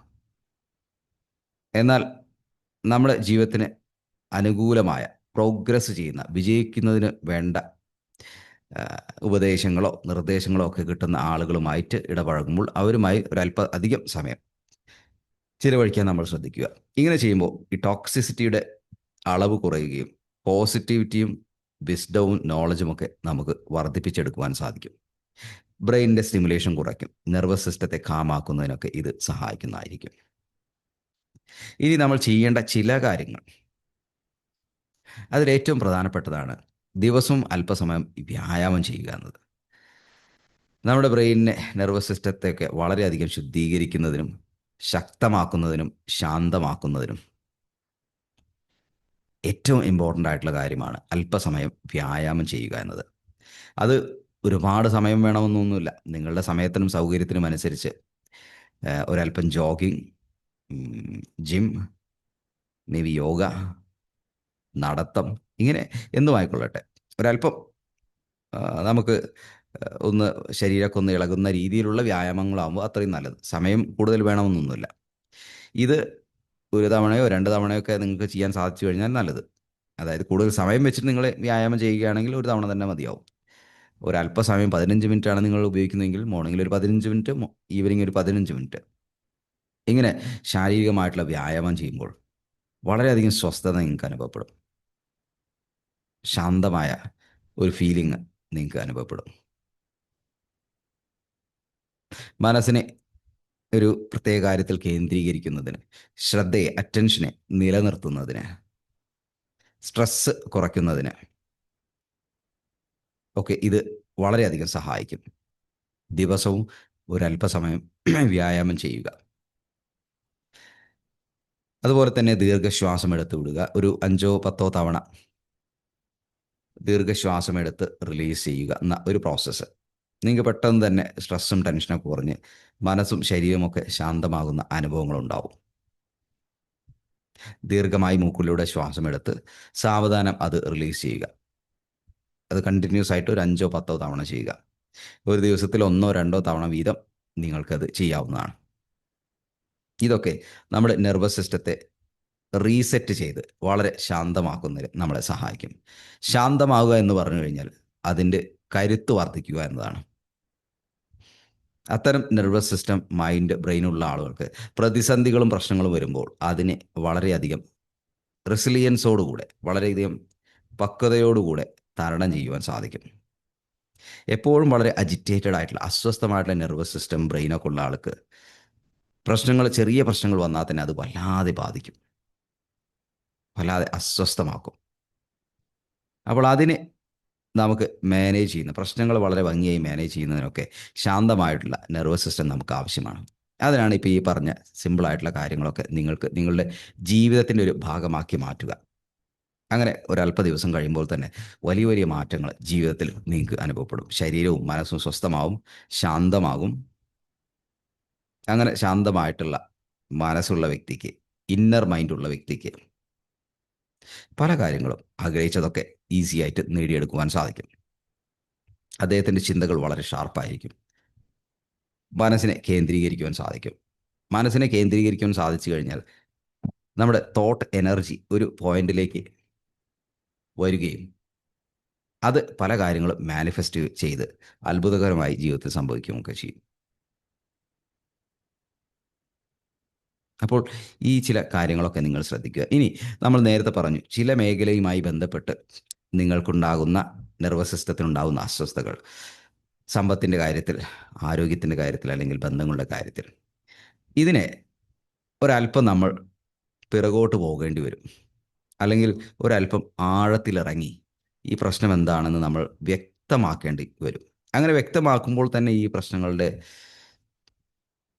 എന്നാൽ നമ്മുടെ ജീവിതത്തിന് അനുകൂലമായ, പ്രോഗ്രസ് ചെയ്യുന്ന, വിജയിക്കുന്നതിന് വേണ്ട ഉപദേശങ്ങളോ നിർദ്ദേശങ്ങളോ ഒക്കെ കിട്ടുന്ന ആളുകളുമായിട്ട് ഇടപഴകുമ്പോൾ അവരുമായി അധികം സമയം ചിലവഴിക്കാൻ നമ്മൾ ശ്രദ്ധിക്കുക. ഇങ്ങനെ ചെയ്യുമ്പോൾ ഈ ടോക്സിസിറ്റിയുടെ അളവ് കുറയുകയും പോസിറ്റിവിറ്റിയും വിസ്ഡവും നോളജുമൊക്കെ നമുക്ക് വർദ്ധിപ്പിച്ചെടുക്കുവാൻ സാധിക്കും. ബ്രെയിനിൻ്റെ സ്റ്റിമുലേഷൻ കുറയ്ക്കും, നെർവസ് സിസ്റ്റത്തെ കാമാക്കുന്നതിനൊക്കെ ഇത് സഹായിക്കുന്നതായിരിക്കും. ഇനി നമ്മൾ ചെയ്യേണ്ട ചില കാര്യങ്ങൾ, അതിലേറ്റവും പ്രധാനപ്പെട്ടതാണ് ദിവസവും അല്പസമയം വ്യായാമം ചെയ്യുക എന്നത്. നമ്മുടെ ബ്രെയിനിനെ, നെർവസ് സിസ്റ്റത്തെയൊക്കെ വളരെയധികം ശുദ്ധീകരിക്കുന്നതിനും ശക്തമാക്കുന്നതിനും ശാന്തമാക്കുന്നതിനും ഏറ്റവും ഇമ്പോർട്ടൻ്റ് ആയിട്ടുള്ള കാര്യമാണ് അല്പസമയം വ്യായാമം ചെയ്യുക എന്നത്. അത് ഒരുപാട് സമയം വേണമെന്നൊന്നുമില്ല. നിങ്ങളുടെ സമയത്തിനും സൗകര്യത്തിനും അനുസരിച്ച് ഒരല്പം jogging, gym, maybe yoga, നടത്തം, ഇങ്ങനെ എന്തും ആയിക്കൊള്ളട്ടെ, ഒരല്പം നമുക്ക് ഒന്ന് ശരീരമൊക്കെ ഒന്ന് ഇളകുന്ന രീതിയിലുള്ള വ്യായാമങ്ങളാകുമ്പോൾ അത്രയും നല്ലത്. സമയം കൂടുതൽ വേണമെന്നൊന്നുമില്ല. ഇത് ഒരു തവണയോ 2 തവണയോ ഒക്കെ നിങ്ങൾക്ക് ചെയ്യാൻ സാധിച്ചു കഴിഞ്ഞാൽ നല്ലത്. അതായത് കൂടുതൽ സമയം വെച്ചിട്ട് നിങ്ങൾ വ്യായാമം ചെയ്യുകയാണെങ്കിൽ ഒരു തവണ തന്നെ മതിയാവും. ഒരല്പസമയം 15 മിനിറ്റാണ് നിങ്ങൾ ഉപയോഗിക്കുന്നതെങ്കിൽ മോർണിംഗിൽ ഒരു 15 മിനിറ്റ്, ഈവനിങ് ഒരു 15 മിനിറ്റ്, ഇങ്ങനെ ശാരീരികമായിട്ടുള്ള വ്യായാമം ചെയ്യുമ്പോൾ വളരെയധികം സ്വസ്ഥത നിങ്ങൾക്ക് അനുഭവപ്പെടും. ശാന്തമായ ഒരു ഫീലിംഗ് നിങ്ങൾക്ക് അനുഭവപ്പെടും. മനസ്സിനെ ഒരു പ്രത്യേക കാര്യത്തിൽ കേന്ദ്രീകരിക്കുന്നതിന്, ശ്രദ്ധയെ, അറ്റൻഷനെ നിലനിർത്തുന്നതിന്, സ്ട്രെസ്സ് കുറയ്ക്കുന്നതിന് ഒക്കെ ഇത് വളരെയധികം സഹായിക്കും. ദിവസവും ഒരല്പസമയം വ്യായാമം ചെയ്യുക. അതുപോലെ തന്നെ ദീർഘശ്വാസം എടുത്ത് വിടുക. ഒരു 5-10 തവണ ദീർഘശ്വാസം എടുത്ത് റിലീസ് ചെയ്യുക എന്ന ഒരു പ്രോസസ്സ് നിങ്ങൾക്ക് പെട്ടെന്ന് തന്നെ സ്ട്രെസ്സും ടെൻഷനൊക്കെ കുറഞ്ഞ് മനസ്സും ശരീരമൊക്കെ ശാന്തമാകുന്ന അനുഭവങ്ങളുണ്ടാവും. ദീർഘമായി മൂക്കിലൂടെ ശ്വാസം എടുത്ത് സാവധാനം അത് റിലീസ് ചെയ്യുക. അത് കണ്ടിന്യൂസ് ആയിട്ട് ഒരു 5-10 തവണ ചെയ്യുക. ഒരു ദിവസത്തിൽ 1-2 തവണ വീതം നിങ്ങൾക്കത് ചെയ്യാവുന്നതാണ്. ഇതൊക്കെ നമ്മുടെ നെർവസ് സിസ്റ്റത്തെ റീസെറ്റ് ചെയ്ത് വളരെ ശാന്തമാക്കുന്നതിന് നമ്മളെ സഹായിക്കും. ശാന്തമാവുക എന്ന് പറഞ്ഞു കഴിഞ്ഞാൽ അതിൻ്റെ കരുത്ത് വർദ്ധിക്കുക എന്നതാണ്. അത്തരം നെർവസ് സിസ്റ്റം, മൈൻഡ്, ബ്രെയിനുള്ള ആളുകൾക്ക് പ്രതിസന്ധികളും പ്രശ്നങ്ങളും വരുമ്പോൾ അതിനെ വളരെയധികം റെസിലിയൻസോടുകൂടെ, വളരെയധികം പക്വതയോടുകൂടെ തരണം ചെയ്യുവാൻ സാധിക്കും. എപ്പോഴും വളരെ അജിറ്റേറ്റഡ് ആയിട്ടുള്ള അസ്വസ്ഥമായിട്ടുള്ള നെർവസ് സിസ്റ്റം ബ്രെയിനൊക്കെ ഉള്ള ആൾക്ക് പ്രശ്നങ്ങൾ, ചെറിയ പ്രശ്നങ്ങൾ വന്നാൽ തന്നെ അത് വല്ലാതെ ബാധിക്കും, വല്ലാതെ അസ്വസ്ഥമാക്കും. അപ്പോൾ അതിന് നമുക്ക് മാനേജ് ചെയ്യുന്ന പ്രശ്നങ്ങൾ വളരെ ഭംഗിയായി മാനേജ് ചെയ്യുന്നതിനൊക്കെ ശാന്തമായിട്ടുള്ള നെർവസ് സിസ്റ്റം നമുക്ക് ആവശ്യമാണ്. അതിനാണ് ഇപ്പോൾ ഈ പറഞ്ഞ സിമ്പിളായിട്ടുള്ള കാര്യങ്ങളൊക്കെ നിങ്ങൾക്ക് നിങ്ങളുടെ ജീവിതത്തിൻ്റെ ഒരു ഭാഗമാക്കി മാറ്റുക. അങ്ങനെ ഒരല്പ ദിവസം കഴിയുമ്പോൾ തന്നെ വലിയ വലിയ മാറ്റങ്ങൾ ജീവിതത്തിൽ നിങ്ങൾക്ക് അനുഭവപ്പെടും. ശരീരവും മനസ്സും സ്വസ്ഥമാവും, ശാന്തമാകും. അങ്ങനെ ശാന്തമായിട്ടുള്ള മനസ്സുള്ള വ്യക്തിക്ക്, ഇന്നർ മൈൻഡുള്ള വ്യക്തിക്ക് പല കാര്യങ്ങളും ആഗ്രഹിച്ചതൊക്കെ ഈസി ആയിട്ട് നേടിയെടുക്കുവാൻ സാധിക്കും. അദ്ദേഹത്തിൻ്റെ ചിന്തകൾ വളരെ ഷാർപ്പായിരിക്കും. മനസ്സിനെ കേന്ദ്രീകരിക്കുവാൻ സാധിക്കും. മനസ്സിനെ കേന്ദ്രീകരിക്കുവാൻ സാധിച്ചു കഴിഞ്ഞാൽ നമ്മുടെ തോട്ട് എനർജി ഒരു പോയിന്റിലേക്ക് വരികയും അത് പല കാര്യങ്ങളും മാനിഫെസ്റ്റ് ചെയ്ത് അത്ഭുതകരമായി ജീവിതത്തിൽ സംഭവിക്കുകയൊക്കെ ചെയ്യും. അപ്പോൾ ഈ ചില കാര്യങ്ങളൊക്കെ നിങ്ങൾ ശ്രദ്ധിക്കുക. ഇനി നമ്മൾ നേരത്തെ പറഞ്ഞു, ചില മേഖലയുമായി ബന്ധപ്പെട്ട് നിങ്ങൾക്കുണ്ടാകുന്ന നെർവസ് സിസ്റ്റത്തിനുണ്ടാകുന്ന അസ്വസ്ഥതകൾ, സമ്പത്തിൻ്റെ കാര്യത്തിൽ, ആരോഗ്യത്തിൻ്റെ കാര്യത്തിൽ, അല്ലെങ്കിൽ ബന്ധങ്ങളുടെ കാര്യത്തിൽ, ഇതിനെ ഒരല്പം നമ്മൾ പിറകോട്ട് പോകേണ്ടി വരും. അല്ലെങ്കിൽ ഒരല്പം ആഴത്തിലിറങ്ങി ഈ പ്രശ്നം എന്താണെന്ന് നമ്മൾ വ്യക്തമാക്കേണ്ടി വരും. അങ്ങനെ വ്യക്തമാക്കുമ്പോൾ തന്നെ ഈ പ്രശ്നങ്ങളുടെ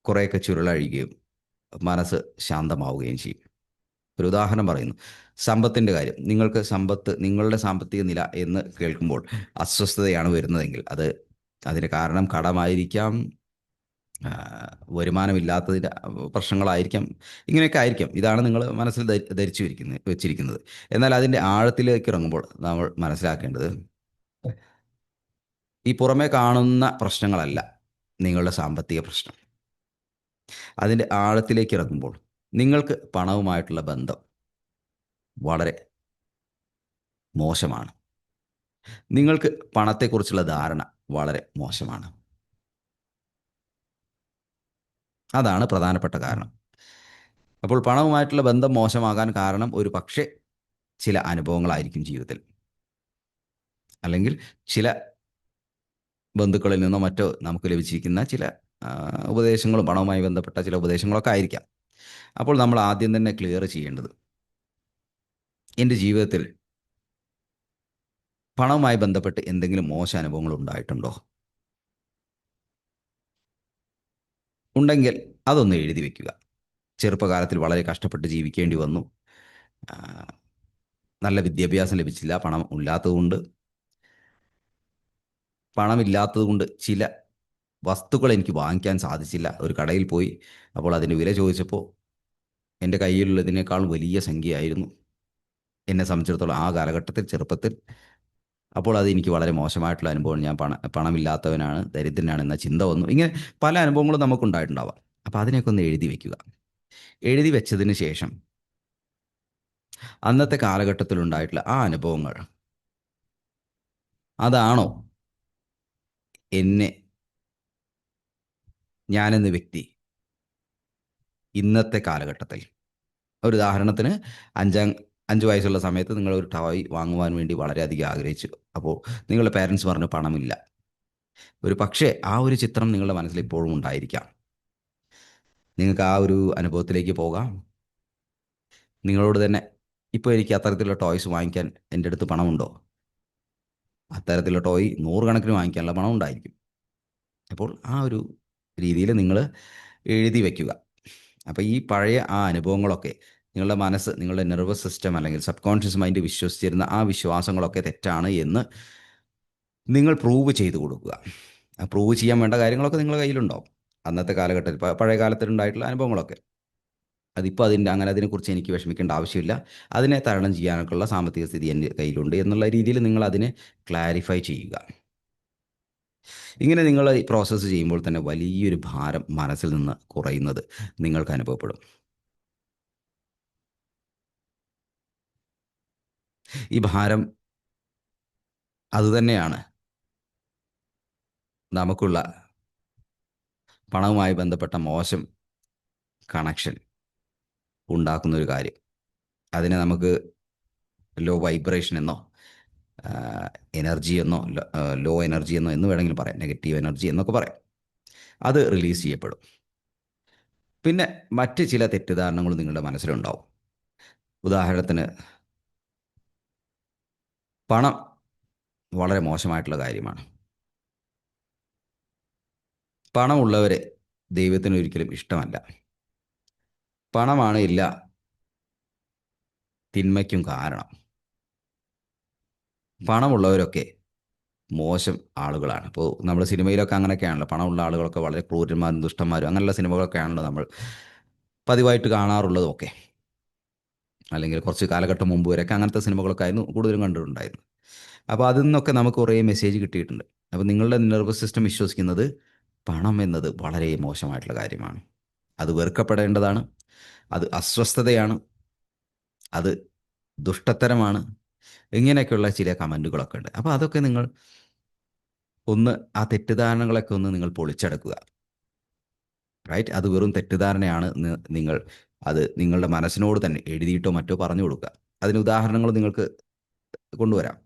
കുറേയൊക്കെ ചുരുളഴിയുകയും മനസ്സ് ശാന്തമാവുകയും ചെയ്യും. ഒരു ഉദാഹരണം പറയുന്നു, സമ്പത്തിൻ്റെ കാര്യം. നിങ്ങൾക്ക് സമ്പത്ത്, നിങ്ങളുടെ സാമ്പത്തിക നില എന്ന് കേൾക്കുമ്പോൾ അസ്വസ്ഥതയാണ് വരുന്നതെങ്കിൽ അതിന് കാരണം കടമായിരിക്കാം, വരുമാനമില്ലാത്തതിൻ്റെ പ്രശ്നങ്ങളായിരിക്കാം, ഇങ്ങനെയൊക്കെ ആയിരിക്കാം. ഇതാണ് നിങ്ങൾ മനസ്സിൽ ധരിച്ചു വെച്ചിരിക്കുന്നത്. എന്നാൽ അതിൻ്റെ ആഴത്തിലേക്ക് ഇറങ്ങുമ്പോൾ നമ്മൾ മനസ്സിലാക്കേണ്ടത്, ഈ പുറമേ കാണുന്ന പ്രശ്നങ്ങളല്ല നിങ്ങളുടെ സാമ്പത്തിക പ്രശ്നം. അതിൻ്റെ ആഴത്തിലേക്ക് ഇറങ്ങുമ്പോൾ നിങ്ങൾക്ക് പണവുമായിട്ടുള്ള ബന്ധം വളരെ മോശമാണ്. നിങ്ങൾക്ക് പണത്തെക്കുറിച്ചുള്ള ധാരണ വളരെ മോശമാണ്. അതാണ് പ്രധാനപ്പെട്ട കാരണം. അപ്പോൾ പണവുമായിട്ടുള്ള ബന്ധം മോശമാകാൻ കാരണം ഒരു പക്ഷേ ചില അനുഭവങ്ങളായിരിക്കും ജീവിതത്തിൽ, അല്ലെങ്കിൽ ചില ബന്ധുക്കളിൽ നിന്നോ മറ്റോ നമുക്ക് ലഭിച്ചിരിക്കുന്ന ചില ഉപദേശങ്ങളും, പണവുമായി ബന്ധപ്പെട്ട ചില ഉപദേശങ്ങളൊക്കെ ആയിരിക്കാം. അപ്പോൾ നമ്മൾ ആദ്യം തന്നെ ക്ലിയർ ചെയ്യേണ്ടത്, എൻ്റെ ജീവിതത്തിൽ പണവുമായി ബന്ധപ്പെട്ട് എന്തെങ്കിലും മോശം അനുഭവങ്ങൾ ഉണ്ടായിട്ടുണ്ടോ? ഉണ്ടെങ്കിൽ അതൊന്ന് എഴുതി വെക്കുക. ചെറുപ്പകാലത്തിൽ വളരെ കഷ്ടപ്പെട്ട് ജീവിക്കേണ്ടി വന്നു, ആ, നല്ല വിദ്യാഭ്യാസം ലഭിച്ചില്ല, പണമില്ലാത്തത് കൊണ്ട് ചില വസ്തുക്കൾ എനിക്ക് വാങ്ങിക്കാൻ സാധിച്ചില്ല. ഒരു കടയിൽ പോയി, അപ്പോൾ അതിൻ്റെ വില ചോദിച്ചപ്പോൾ എൻ്റെ കയ്യിലുള്ളതിനേക്കാൾ വലിയ സംഖ്യയായിരുന്നു എന്നെ സംബന്ധിച്ചിടത്തോളം ആ കാലഘട്ടത്തിൽ, ചെറുപ്പത്തിൽ. അപ്പോൾ അത് എനിക്ക് വളരെ മോശമായിട്ടുള്ള അനുഭവമാണ്. ഞാൻ പണമില്ലാത്തവനാണ്, ദരിദ്രനാണ് എന്ന ചിന്ത വന്നു. ഇങ്ങനെ പല അനുഭവങ്ങളും നമുക്കുണ്ടായിട്ടുണ്ടാവാം. അപ്പോൾ അതിനെയൊക്കെ ഒന്ന് എഴുതി വെക്കുക. എഴുതി വെച്ചതിന് ശേഷം അന്നത്തെ കാലഘട്ടത്തിലുണ്ടായിട്ടുള്ള ആ അനുഭവങ്ങൾ അതാണോ എന്നെ, ഞാനെന്ന വ്യക്തി ഇന്നത്തെ കാലഘട്ടത്തിൽ, ഒരു ഉദാഹരണത്തിന് 5 വയസ്സുള്ള സമയത്ത് നിങ്ങൾ ഒരു ടോയ് വാങ്ങുവാൻ വേണ്ടി വളരെയധികം ആഗ്രഹിച്ചു. അപ്പോൾ നിങ്ങളുടെ പേരൻസ് പറഞ്ഞു പണമില്ല. ഒരു പക്ഷേ ആ ഒരു ചിത്രം നിങ്ങളുടെ മനസ്സിൽ ഇപ്പോഴും ഉണ്ടായിരിക്കാം. നിങ്ങൾക്ക് ആ ഒരു അനുഭവത്തിലേക്ക് പോകാം. നിങ്ങളോട് തന്നെ, ഇപ്പോൾ എനിക്ക് അത്തരത്തിലുള്ള ടോയ്സ് വാങ്ങിക്കാൻ എൻ്റെ അടുത്ത് പണമുണ്ടോ? അത്തരത്തിലുള്ള ടോയ് 100 കണക്കിന് വാങ്ങിക്കാനുള്ള പണം ഉണ്ടായിരിക്കും. അപ്പോൾ ആ ഒരു രീതിയിൽ നിങ്ങൾ എഴുതി വയ്ക്കുക. അപ്പോൾ ഈ പഴയ ആ അനുഭവങ്ങളൊക്കെ നിങ്ങളുടെ മനസ്സ്, നിങ്ങളുടെ നെർവസ് സിസ്റ്റം അല്ലെങ്കിൽ സബ് കോൺഷ്യസ് മൈൻഡ് വിശ്വസിച്ചിരുന്ന ആ വിശ്വാസങ്ങളൊക്കെ തെറ്റാണ് എന്ന് നിങ്ങൾ പ്രൂവ് ചെയ്ത് കൊടുക്കുക. ആ പ്രൂവ് ചെയ്യാൻ വേണ്ട കാര്യങ്ങളൊക്കെ നിങ്ങളുടെ കയ്യിലുണ്ടാവും. അന്നത്തെ കാലഘട്ടത്തിൽ, പഴയ കാലത്തിലുണ്ടായിട്ടുള്ള അനുഭവങ്ങളൊക്കെ. അതിപ്പോൾ അതിനെക്കുറിച്ച് എനിക്ക് വിഷമിക്കേണ്ട ആവശ്യമില്ല. അതിനെ തരണം ചെയ്യാനൊക്കെയുള്ള സാമ്പത്തിക സ്ഥിതി എൻ്റെ കയ്യിലുണ്ട് എന്നുള്ള രീതിയിൽ നിങ്ങൾ അതിനെ ക്ലാരിഫൈ ചെയ്യുക. ഇങ്ങനെ നിങ്ങൾ ഈ പ്രോസസ്സ് ചെയ്യുമ്പോൾ തന്നെ വലിയൊരു ഭാരം മനസ്സിൽ നിന്ന് കുറയുന്നത് നിങ്ങൾക്ക് അനുഭവപ്പെടും. ഈ ഭാരം അതുതന്നെയാണ് നമുക്കുള്ള പണവുമായി ബന്ധപ്പെട്ട മോശം കണക്ഷൻ ഉണ്ടാക്കുന്ന ഒരു കാര്യം. അതിനെ നമുക്ക് ലോ വൈബ്രേഷൻ എന്നോ എനർജി എന്നോ ലോ എനർജി എന്നോ എന്ന് വേണമെങ്കിലും പറയാം, നെഗറ്റീവ് എനർജി എന്നൊക്കെ പറയാം. അത് റിലീസ് ചെയ്യപ്പെടും. പിന്നെ മറ്റ് ചില തെറ്റിദ്ധാരണകൾ നിങ്ങളുടെ മനസ്സിലുണ്ടാവും. ഉദാഹരണത്തിന്, പണം വളരെ മോശമായിട്ടുള്ള കാര്യമാണ്. പണമുള്ളവരെ ദൈവത്തിന് ഒരിക്കലും ഇഷ്ടമല്ല. പണമാണ് എല്ലാ തിന്മയ്ക്കും കാരണം. പണമുള്ളവരൊക്കെ മോശം ആളുകളാണ്. ഇപ്പോൾ നമ്മൾ സിനിമയിലൊക്കെ അങ്ങനെയൊക്കെയാണല്ലോ, പണമുള്ള ആളുകളൊക്കെ വളരെ ക്രൂരന്മാരും ദുഷ്ടന്മാരും അങ്ങനെയുള്ള സിനിമകളൊക്കെയാണല്ലോ നമ്മൾ പതിവായിട്ട് കാണാറുള്ളതൊക്കെ. അല്ലെങ്കിൽ കുറച്ച് കാലഘട്ടം മുമ്പ് വരെയൊക്കെ അങ്ങനത്തെ സിനിമകളൊക്കെ ആയിരുന്നു കൂടുതലും കണ്ടിട്ടുണ്ടായിരുന്നു. അപ്പോൾ അതിൽ നിന്നൊക്കെ നമുക്ക് കുറേ മെസ്സേജ് കിട്ടിയിട്ടുണ്ട്. അപ്പോൾ നിങ്ങളുടെ നെർവസ് സിസ്റ്റം വിശ്വസിക്കുന്നത് പണം എന്നത് വളരെ മോശമായിട്ടുള്ള കാര്യമാണ്, അത് വെറുക്കപ്പെടേണ്ടതാണ്, അത് അസ്വസ്ഥതയാണ്, അത് ദുഷ്ടത്തരമാണ്, ഇങ്ങനെയൊക്കെയുള്ള ചില കമൻറ്റുകളൊക്കെ ഉണ്ട്. അപ്പോൾ അതൊക്കെ നിങ്ങൾ ഒന്ന്, ആ തെറ്റിദ്ധാരണകളൊക്കെ ഒന്ന് നിങ്ങൾ പൊളിച്ചെടുക്കുക. റൈറ്റ്, അത് വെറും തെറ്റിദ്ധാരണയാണ്. നിങ്ങൾ അത് നിങ്ങളുടെ മനസ്സിനോട് തന്നെ എഴുതിയിട്ടോ മറ്റോ പറഞ്ഞു കൊടുക്കുക. അതിന് ഉദാഹരണങ്ങൾ നിങ്ങൾക്ക് കൊണ്ടുവരാം.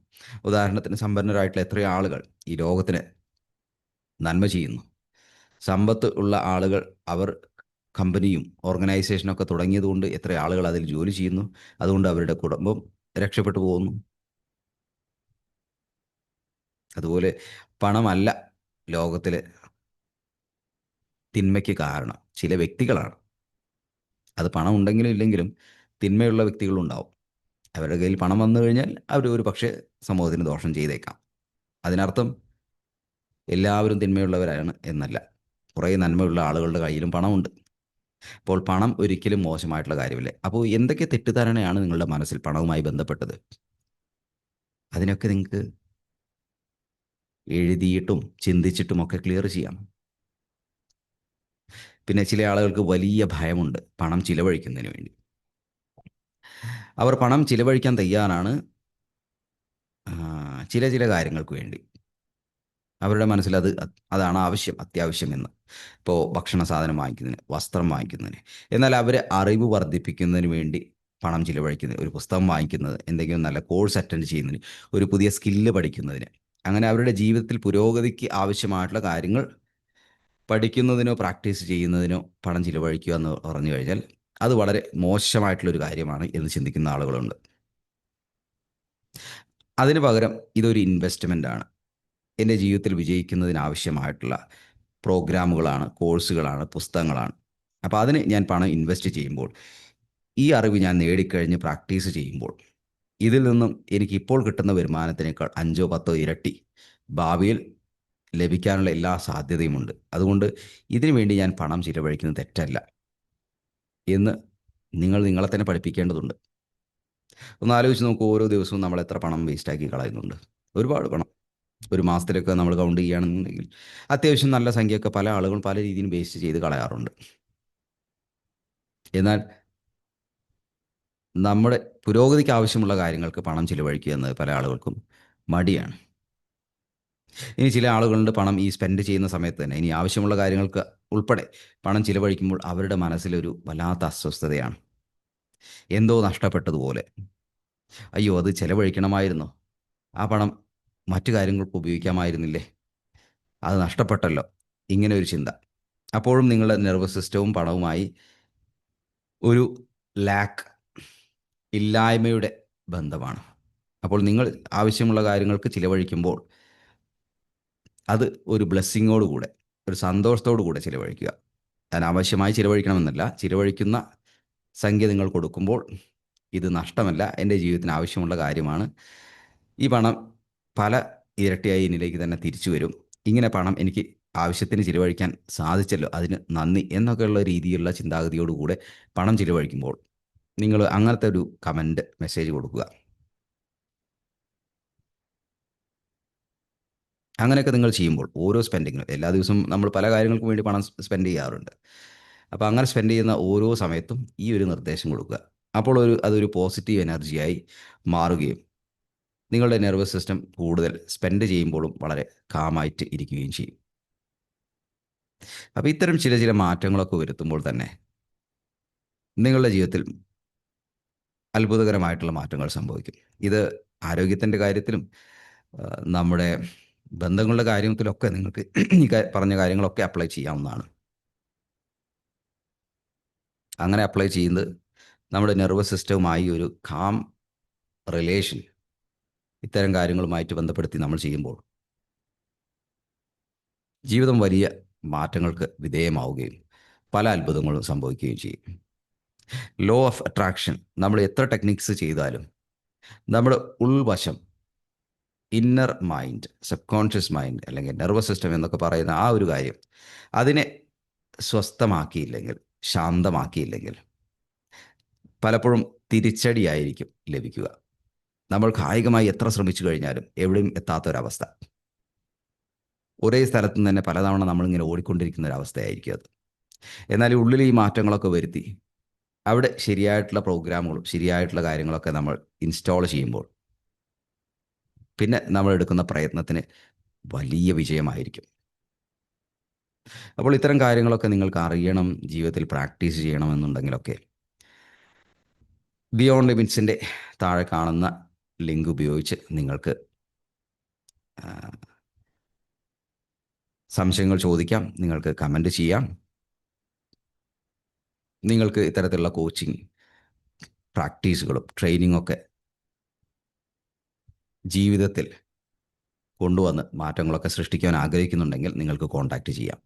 ഉദാഹരണത്തിന്, സമ്പന്നരായിട്ടുള്ള എത്രയോ ആളുകൾ ഈ ലോകത്തിന് നന്മ ചെയ്യുന്നു. സമ്പത്ത് ഉള്ള ആളുകൾ, അവർ കമ്പനിയും ഓർഗനൈസേഷനൊക്കെ തുടങ്ങിയതുകൊണ്ട് എത്ര ആളുകൾ അതിൽ ജോലി ചെയ്യുന്നു, അതുകൊണ്ട് അവരുടെ കുടുംബം രക്ഷപ്പെട്ടു പോകുന്നു. അതുപോലെ പണമല്ല ലോകത്തിലെ തിന്മയ്ക്ക് കാരണം, ചില വ്യക്തികളാണ്. അത് പണം ഉണ്ടെങ്കിലും ഇല്ലെങ്കിലും തിന്മയുള്ള വ്യക്തികളുണ്ടാവും. അവരുടെ കയ്യിൽ പണം വന്നു കഴിഞ്ഞാൽ അവർ ഒരു പക്ഷേ സമൂഹത്തിന് ദോഷം ചെയ്തേക്കാം. അതിനർത്ഥം എല്ലാവരും തിന്മയുള്ളവരാണ് എന്നല്ല. കുറേ നന്മയുള്ള ആളുകളുടെ കയ്യിലും പണമുണ്ട്. അപ്പോൾ പണം ഒരിക്കലും മോശമായിട്ടുള്ള കാര്യമില്ല. അപ്പോൾ എന്തൊക്കെ തെറ്റിദ്ധാരണയാണ് നിങ്ങളുടെ മനസ്സിൽ പണവുമായി ബന്ധപ്പെട്ടത്? അതിനൊക്കെ നിങ്ങൾക്ക് എഴുതിയിട്ടും ചിന്തിച്ചിട്ടും ഒക്കെ ക്ലിയർ ചെയ്യാം. പിന്നെ ചില ആളുകൾക്ക് വലിയ ഭയമുണ്ട് പണം ചിലവഴിക്കുന്നതിന് വേണ്ടി. അവർ പണം ചിലവഴിക്കാൻ തയ്യാറാണ് ചില ചില കാര്യങ്ങൾക്ക് വേണ്ടി. അവരുടെ മനസ്സിൽ അതാണ് ആവശ്യം, അത്യാവശ്യം എന്ന്. ഇപ്പോൾ ഭക്ഷണ സാധനം വാങ്ങിക്കുന്നതിന്, വസ്ത്രം വാങ്ങിക്കുന്നതിന്. എന്നാൽ അവർ അറിവ് വർദ്ധിപ്പിക്കുന്നതിന് വേണ്ടി പണം ചിലവഴിക്കുന്നത്, ഒരു പുസ്തകം വാങ്ങിക്കുന്നത്, എന്തെങ്കിലും നല്ല കോഴ്സ് അറ്റൻഡ് ചെയ്യുന്നതിന്, ഒരു പുതിയ സ്കില്ല് പഠിക്കുന്നതിന്, അങ്ങനെ അവരുടെ ജീവിതത്തിൽ പുരോഗതിക്ക് ആവശ്യമായിട്ടുള്ള കാര്യങ്ങൾ പഠിക്കുന്നതിനോ പ്രാക്ടീസ് ചെയ്യുന്നതിനോ പണം ചിലവഴിക്കുക എന്ന് പറഞ്ഞു കഴിഞ്ഞാൽ അത് വളരെ മോശമായിട്ടുള്ളൊരു കാര്യമാണ് എന്ന് ചിന്തിക്കുന്ന ആളുകളുണ്ട്. അതിന് പകരം ഇതൊരു ഇൻവെസ്റ്റ്മെൻ്റ് ആണ്. എൻ്റെ ജീവിതത്തിൽ വിജയിക്കുന്നതിനാവശ്യമായിട്ടുള്ള പ്രോഗ്രാമുകളാണ്, കോഴ്സുകളാണ്, പുസ്തകങ്ങളാണ്. അപ്പോൾ അതിന് ഞാൻ പണം ഇൻവെസ്റ്റ് ചെയ്യുമ്പോൾ, ഈ അറിവ് ഞാൻ നേടിക്കഴിഞ്ഞ് പ്രാക്ടീസ് ചെയ്യുമ്പോൾ, ഇതിൽ നിന്നും എനിക്കിപ്പോൾ കിട്ടുന്ന വരുമാനത്തിനേക്കാൾ 5-10 ഇരട്ടി ഭാവിയിൽ ലഭിക്കാനുള്ള എല്ലാ സാധ്യതയുമുണ്ട്. അതുകൊണ്ട് ഇതിനു വേണ്ടി ഞാൻ പണം ചിലവഴിക്കുന്നത് തെറ്റല്ല എന്ന് നിങ്ങൾ നിങ്ങളെ തന്നെ പഠിപ്പിക്കേണ്ടതുണ്ട്. ഒന്ന് ആലോചിച്ച് നോക്കൂ, ഓരോ ദിവസവും നമ്മൾ എത്ര പണം വേസ്റ്റാക്കി കളയുന്നുണ്ട്. ഒരുപാട് പണം. ഒരു മാസത്തിലൊക്കെ നമ്മൾ കൗണ്ട് ചെയ്യുകയാണെന്നുണ്ടെങ്കിൽ അത്യാവശ്യം നല്ല സംഖ്യയൊക്കെ പല ആളുകളും പല രീതിയിലും വേസ്റ്റ് ചെയ്ത് കളയാറുണ്ട്. എന്നാൽ നമ്മുടെ പുരോഗതിക്ക് ആവശ്യമുള്ള കാര്യങ്ങൾക്ക് പണം ചിലവഴിക്കുക എന്നത് പല ആളുകൾക്കും മടിയാണ്. ഇനി ചില ആളുകളുണ്ട്, പണം ഈ സ്പെൻഡ് ചെയ്യുന്ന സമയത്ത് തന്നെ ഇനി ആവശ്യമുള്ള കാര്യങ്ങൾക്ക് ഉൾപ്പെടെ പണം ചിലവഴിക്കുമ്പോൾ അവരുടെ മനസ്സിലൊരു വല്ലാത്ത അസ്വസ്ഥതയാണ്. എന്തോ നഷ്ടപ്പെട്ടതുപോലെ. അയ്യോ, അത് ചിലവഴിക്കണമായിരുന്നു, ആ പണം മറ്റു കാര്യങ്ങൾക്ക് ഉപയോഗിക്കാമായിരുന്നില്ലേ, അത് നഷ്ടപ്പെട്ടല്ലോ, ഇങ്ങനെ ഒരു ചിന്ത. അപ്പോഴും നിങ്ങളുടെ നെർവസ് സിസ്റ്റവും പണവുമായി ഒരു ലാക്ക്, ഇല്ലായ്മയുടെ ബന്ധമാണ്. അപ്പോൾ നിങ്ങൾ ആവശ്യമുള്ള കാര്യങ്ങൾക്ക് ചിലവഴിക്കുമ്പോൾ അത് ഒരു ബ്ലെസ്സിങ്ങോടുകൂടെ, ഒരു സന്തോഷത്തോടു കൂടെ ചിലവഴിക്കുക. അനാവശ്യമായി ചിലവഴിക്കണമെന്നല്ല, ചിലവഴിക്കുന്ന സംഖ്യ നിങ്ങൾ കൊടുക്കുമ്പോൾ ഇത് നഷ്ടമല്ല, എൻ്റെ ജീവിതത്തിന് ആവശ്യമുള്ള കാര്യമാണ്, ഈ പണം പല ഇരട്ടിയായി എന്നിലേക്ക് തന്നെ തിരിച്ചു വരും, ഇങ്ങനെ പണം എനിക്ക് ആവശ്യത്തിന് ചിലവഴിക്കാൻ സാധിച്ചല്ലോ, അതിന് നന്ദി എന്നൊക്കെയുള്ള രീതിയിലുള്ള ചിന്താഗതിയോടുകൂടെ പണം ചിലവഴിക്കുമ്പോൾ നിങ്ങൾ അങ്ങനത്തെ ഒരു കമൻറ്റ് മെസ്സേജ് കൊടുക്കുക. അങ്ങനെയൊക്കെ നിങ്ങൾ ചെയ്യുമ്പോൾ ഓരോ സ്പെൻഡിങ്ങിനും, എല്ലാ ദിവസവും നമ്മൾ പല കാര്യങ്ങൾക്കും വേണ്ടി പണം സ്പെൻഡ് ചെയ്യാറുണ്ട്. അപ്പോൾ അങ്ങനെ സ്പെൻഡ് ചെയ്യുന്ന ഓരോ സമയത്തും ഈ ഒരു നിർദ്ദേശം കൊടുക്കുക. അപ്പോൾ അതൊരു പോസിറ്റീവ് എനർജിയായി മാറുകയും നിങ്ങളുടെ നെർവസ് സിസ്റ്റം കൂടുതൽ സ്പെൻഡ് ചെയ്യുമ്പോഴും വളരെ കാമായിട്ട് ഇരിക്കുകയും ചെയ്യും. അപ്പോൾ ഇത്തരം ചില ചില മാറ്റങ്ങളൊക്കെ വരുത്തുമ്പോൾ തന്നെ നിങ്ങളുടെ ജീവിതത്തിൽ അത്ഭുതകരമായിട്ടുള്ള മാറ്റങ്ങൾ സംഭവിക്കും. ഇത് ആരോഗ്യത്തിൻ്റെ കാര്യത്തിലും നമ്മുടെ ബന്ധങ്ങളുടെ കാര്യത്തിലൊക്കെ നിങ്ങൾക്ക് ഈ പറഞ്ഞ കാര്യങ്ങളൊക്കെ അപ്ലൈ ചെയ്യാവുന്നതാണ്. അങ്ങനെ അപ്ലൈ ചെയ്യുന്നത് നമ്മുടെ നെർവസ് സിസ്റ്റവുമായി ഒരു കാം റിലേഷൻ ഇത്തരം കാര്യങ്ങളുമായിട്ട് ബന്ധപ്പെടുത്തി നമ്മൾ ചെയ്യുമ്പോൾ ജീവിതം വലിയ മാറ്റങ്ങൾക്ക് വിധേയമാവുകയും പല അത്ഭുതങ്ങളും സംഭവിക്കുകയും ചെയ്യും. ലോ ഓഫ് അട്രാക്ഷൻ, നമ്മൾ എത്ര ടെക്നിക്സ് ചെയ്താലും നമ്മുടെ ഉൾവശം, inner mind, subconscious mind അല്ലെങ്കിൽ നെർവസ് സിസ്റ്റം എന്നൊക്കെ പറയുന്ന ആ ഒരു കാര്യം അതിനെ സ്വസ്ഥമാക്കിയില്ലെങ്കിൽ, ശാന്തമാക്കിയില്ലെങ്കിൽ പലപ്പോഴും തിരിച്ചടിയായിരിക്കും ലഭിക്കുക. നമ്മൾ കായികമായി എത്ര ശ്രമിച്ചു കഴിഞ്ഞാലും എവിടെയും എത്താത്തൊരവസ്ഥ, ഒരേ സ്ഥലത്ത് നിന്ന് തന്നെ പലതവണ നമ്മളിങ്ങനെ ഓടിക്കൊണ്ടിരിക്കുന്ന ഒരവസ്ഥയായിരിക്കും അത്. എന്നാൽ ഈ ഉള്ളിൽ ഈ മാറ്റങ്ങളൊക്കെ വരുത്തി അവിടെ ശരിയായിട്ടുള്ള പ്രോഗ്രാമുകളും ശരിയായിട്ടുള്ള കാര്യങ്ങളൊക്കെ നമ്മൾ ഇൻസ്റ്റാൾ ചെയ്യുമ്പോൾ പിന്നെ നമ്മൾ എടുക്കുന്ന പ്രയത്നത്തിന് വലിയ വിജയമായിരിക്കും. അപ്പോൾ ഇത്തരം കാര്യങ്ങളൊക്കെ നിങ്ങൾക്ക് അറിയണം, ജീവിതത്തിൽ പ്രാക്ടീസ് ചെയ്യണമെന്നുണ്ടെങ്കിലൊക്കെ ബിയോണ്ട് ലിമിറ്റ്സിൻ്റെ താഴെ കാണുന്ന ലിങ്ക് ഉപയോഗിച്ച് നിങ്ങൾക്ക് സംശയങ്ങൾ ചോദിക്കാം, നിങ്ങൾക്ക് കമൻറ്റ് ചെയ്യാം. നിങ്ങൾക്ക് ഇത്തരത്തിലുള്ള കോച്ചിങ് പ്രാക്ടീസുകളും ട്രെയിനിങ്ങൊക്കെ ജീവിതത്തിൽ കൊണ്ടുവന്ന് മാറ്റങ്ങളൊക്കെ സൃഷ്ടിക്കാൻ ആഗ്രഹിക്കുന്നുണ്ടെങ്കിൽ നിങ്ങൾക്ക് കോൺടാക്റ്റ് ചെയ്യാം.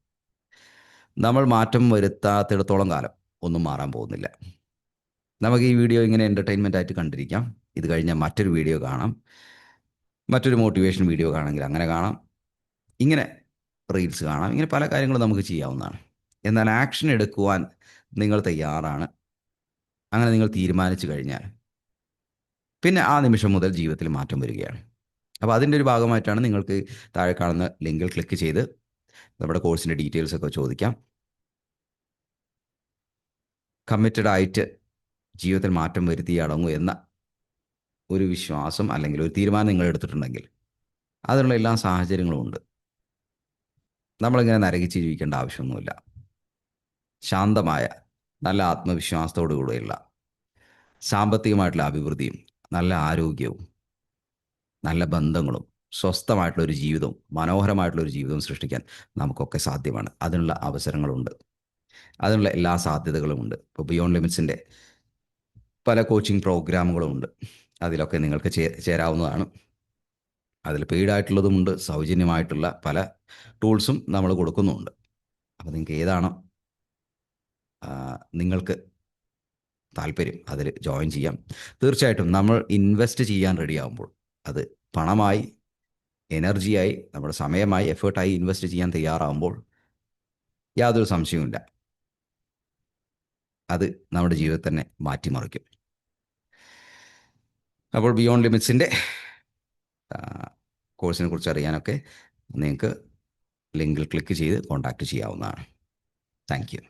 നമ്മൾ മാറ്റം വരുത്താത്തിടത്തോളം കാലം ഒന്നും മാറാൻ പോകുന്നില്ല. നമുക്ക് ഈ വീഡിയോ ഇങ്ങനെ എൻ്റർടൈൻമെൻ്റ് ആയിട്ട് കണ്ടിരിക്കാം. ഇത് കഴിഞ്ഞാൽ മറ്റൊരു വീഡിയോ കാണാം, മറ്റൊരു മോട്ടിവേഷൻ വീഡിയോ കാണാമെങ്കിൽ അങ്ങനെ കാണാം, ഇങ്ങനെ റീൽസ് കാണാം, ഇങ്ങനെ പല കാര്യങ്ങളും നമുക്ക് ചെയ്യാവുന്നതാണ്. എന്നാൽ ആക്ഷൻ എടുക്കുവാൻ നിങ്ങൾ തയ്യാറാണ്, അങ്ങനെ നിങ്ങൾ തീരുമാനിച്ചു കഴിഞ്ഞാൽ പിന്നെ ആ നിമിഷം മുതൽ ജീവിതത്തിൽ മാറ്റം വരികയാണ്. അപ്പോൾ അതിൻ്റെ ഒരു ഭാഗമായിട്ടാണ് നിങ്ങൾക്ക് താഴെ കാണുന്ന ലിങ്കിൽ ക്ലിക്ക് ചെയ്ത് നമ്മുടെ കോഴ്സിൻ്റെ ഡീറ്റെയിൽസൊക്കെ ചോദിക്കാം. കമ്മിറ്റഡ് ആയിട്ട് ജീവിതത്തിൽ മാറ്റം വരുത്തി അടങ്ങൂ എന്ന ഒരു വിശ്വാസം അല്ലെങ്കിൽ ഒരു തീരുമാനം നിങ്ങൾ എടുത്തിട്ടുണ്ടെങ്കിൽ അതിനുള്ള എല്ലാ സാഹചര്യങ്ങളും ഉണ്ട്. നമ്മളിങ്ങനെ നരകിച്ച് ജീവിക്കേണ്ട ആവശ്യമൊന്നുമില്ല. ശാന്തമായ നല്ല ആത്മവിശ്വാസത്തോടു കൂടെയുള്ള സാമ്പത്തികമായിട്ടുള്ള അഭിവൃദ്ധിയും നല്ല ആരോഗ്യവും നല്ല ബന്ധങ്ങളും സ്വസ്ഥമായിട്ടുള്ളൊരു ജീവിതവും മനോഹരമായിട്ടുള്ളൊരു ജീവിതവും സൃഷ്ടിക്കാൻ നമുക്കൊക്കെ സാധ്യമാണ്. അതിനുള്ള അവസരങ്ങളുണ്ട്, അതിനുള്ള എല്ലാ സാധ്യതകളുമുണ്ട്. ഇപ്പോൾ ബിയോണ്ട് ലിമിറ്റ്സിൻ്റെ പല കോച്ചിങ് പ്രോഗ്രാമുകളുമുണ്ട്. അതിലൊക്കെ നിങ്ങൾക്ക് ചേരാവുന്നതാണ്. അതിൽ പെയ്ഡായിട്ടുള്ളതുമുണ്ട്, സൗജന്യമായിട്ടുള്ള പല ടൂൾസും നമ്മൾ കൊടുക്കുന്നുമുണ്ട്. അപ്പോൾ നിങ്ങൾക്ക് ഏതാണോ നിങ്ങൾക്ക് താല്പര്യം അതിൽ ജോയിൻ ചെയ്യാം. തീർച്ചയായിട്ടും നമ്മൾ ഇൻവെസ്റ്റ് ചെയ്യാൻ റെഡിയാകുമ്പോൾ, അത് പണമായി, എനർജിയായി, നമ്മുടെ സമയമായി, എഫേർട്ടായി ഇൻവെസ്റ്റ് ചെയ്യാൻ തയ്യാറാകുമ്പോൾ യാതൊരു സംശയവുമില്ല, അത് നമ്മുടെ ജീവിതത്തെ തന്നെ മാറ്റിമറിക്കും. അപ്പോൾ ബിയോണ്ട് ലിമിറ്റ്സിൻ്റെ കോഴ്സിനെ കുറിച്ച് അറിയാനൊക്കെ നിങ്ങൾക്ക് ലിങ്കിൽ ക്ലിക്ക് ചെയ്ത് കോൺടാക്റ്റ് ചെയ്യാവുന്നതാണ്. Thank you.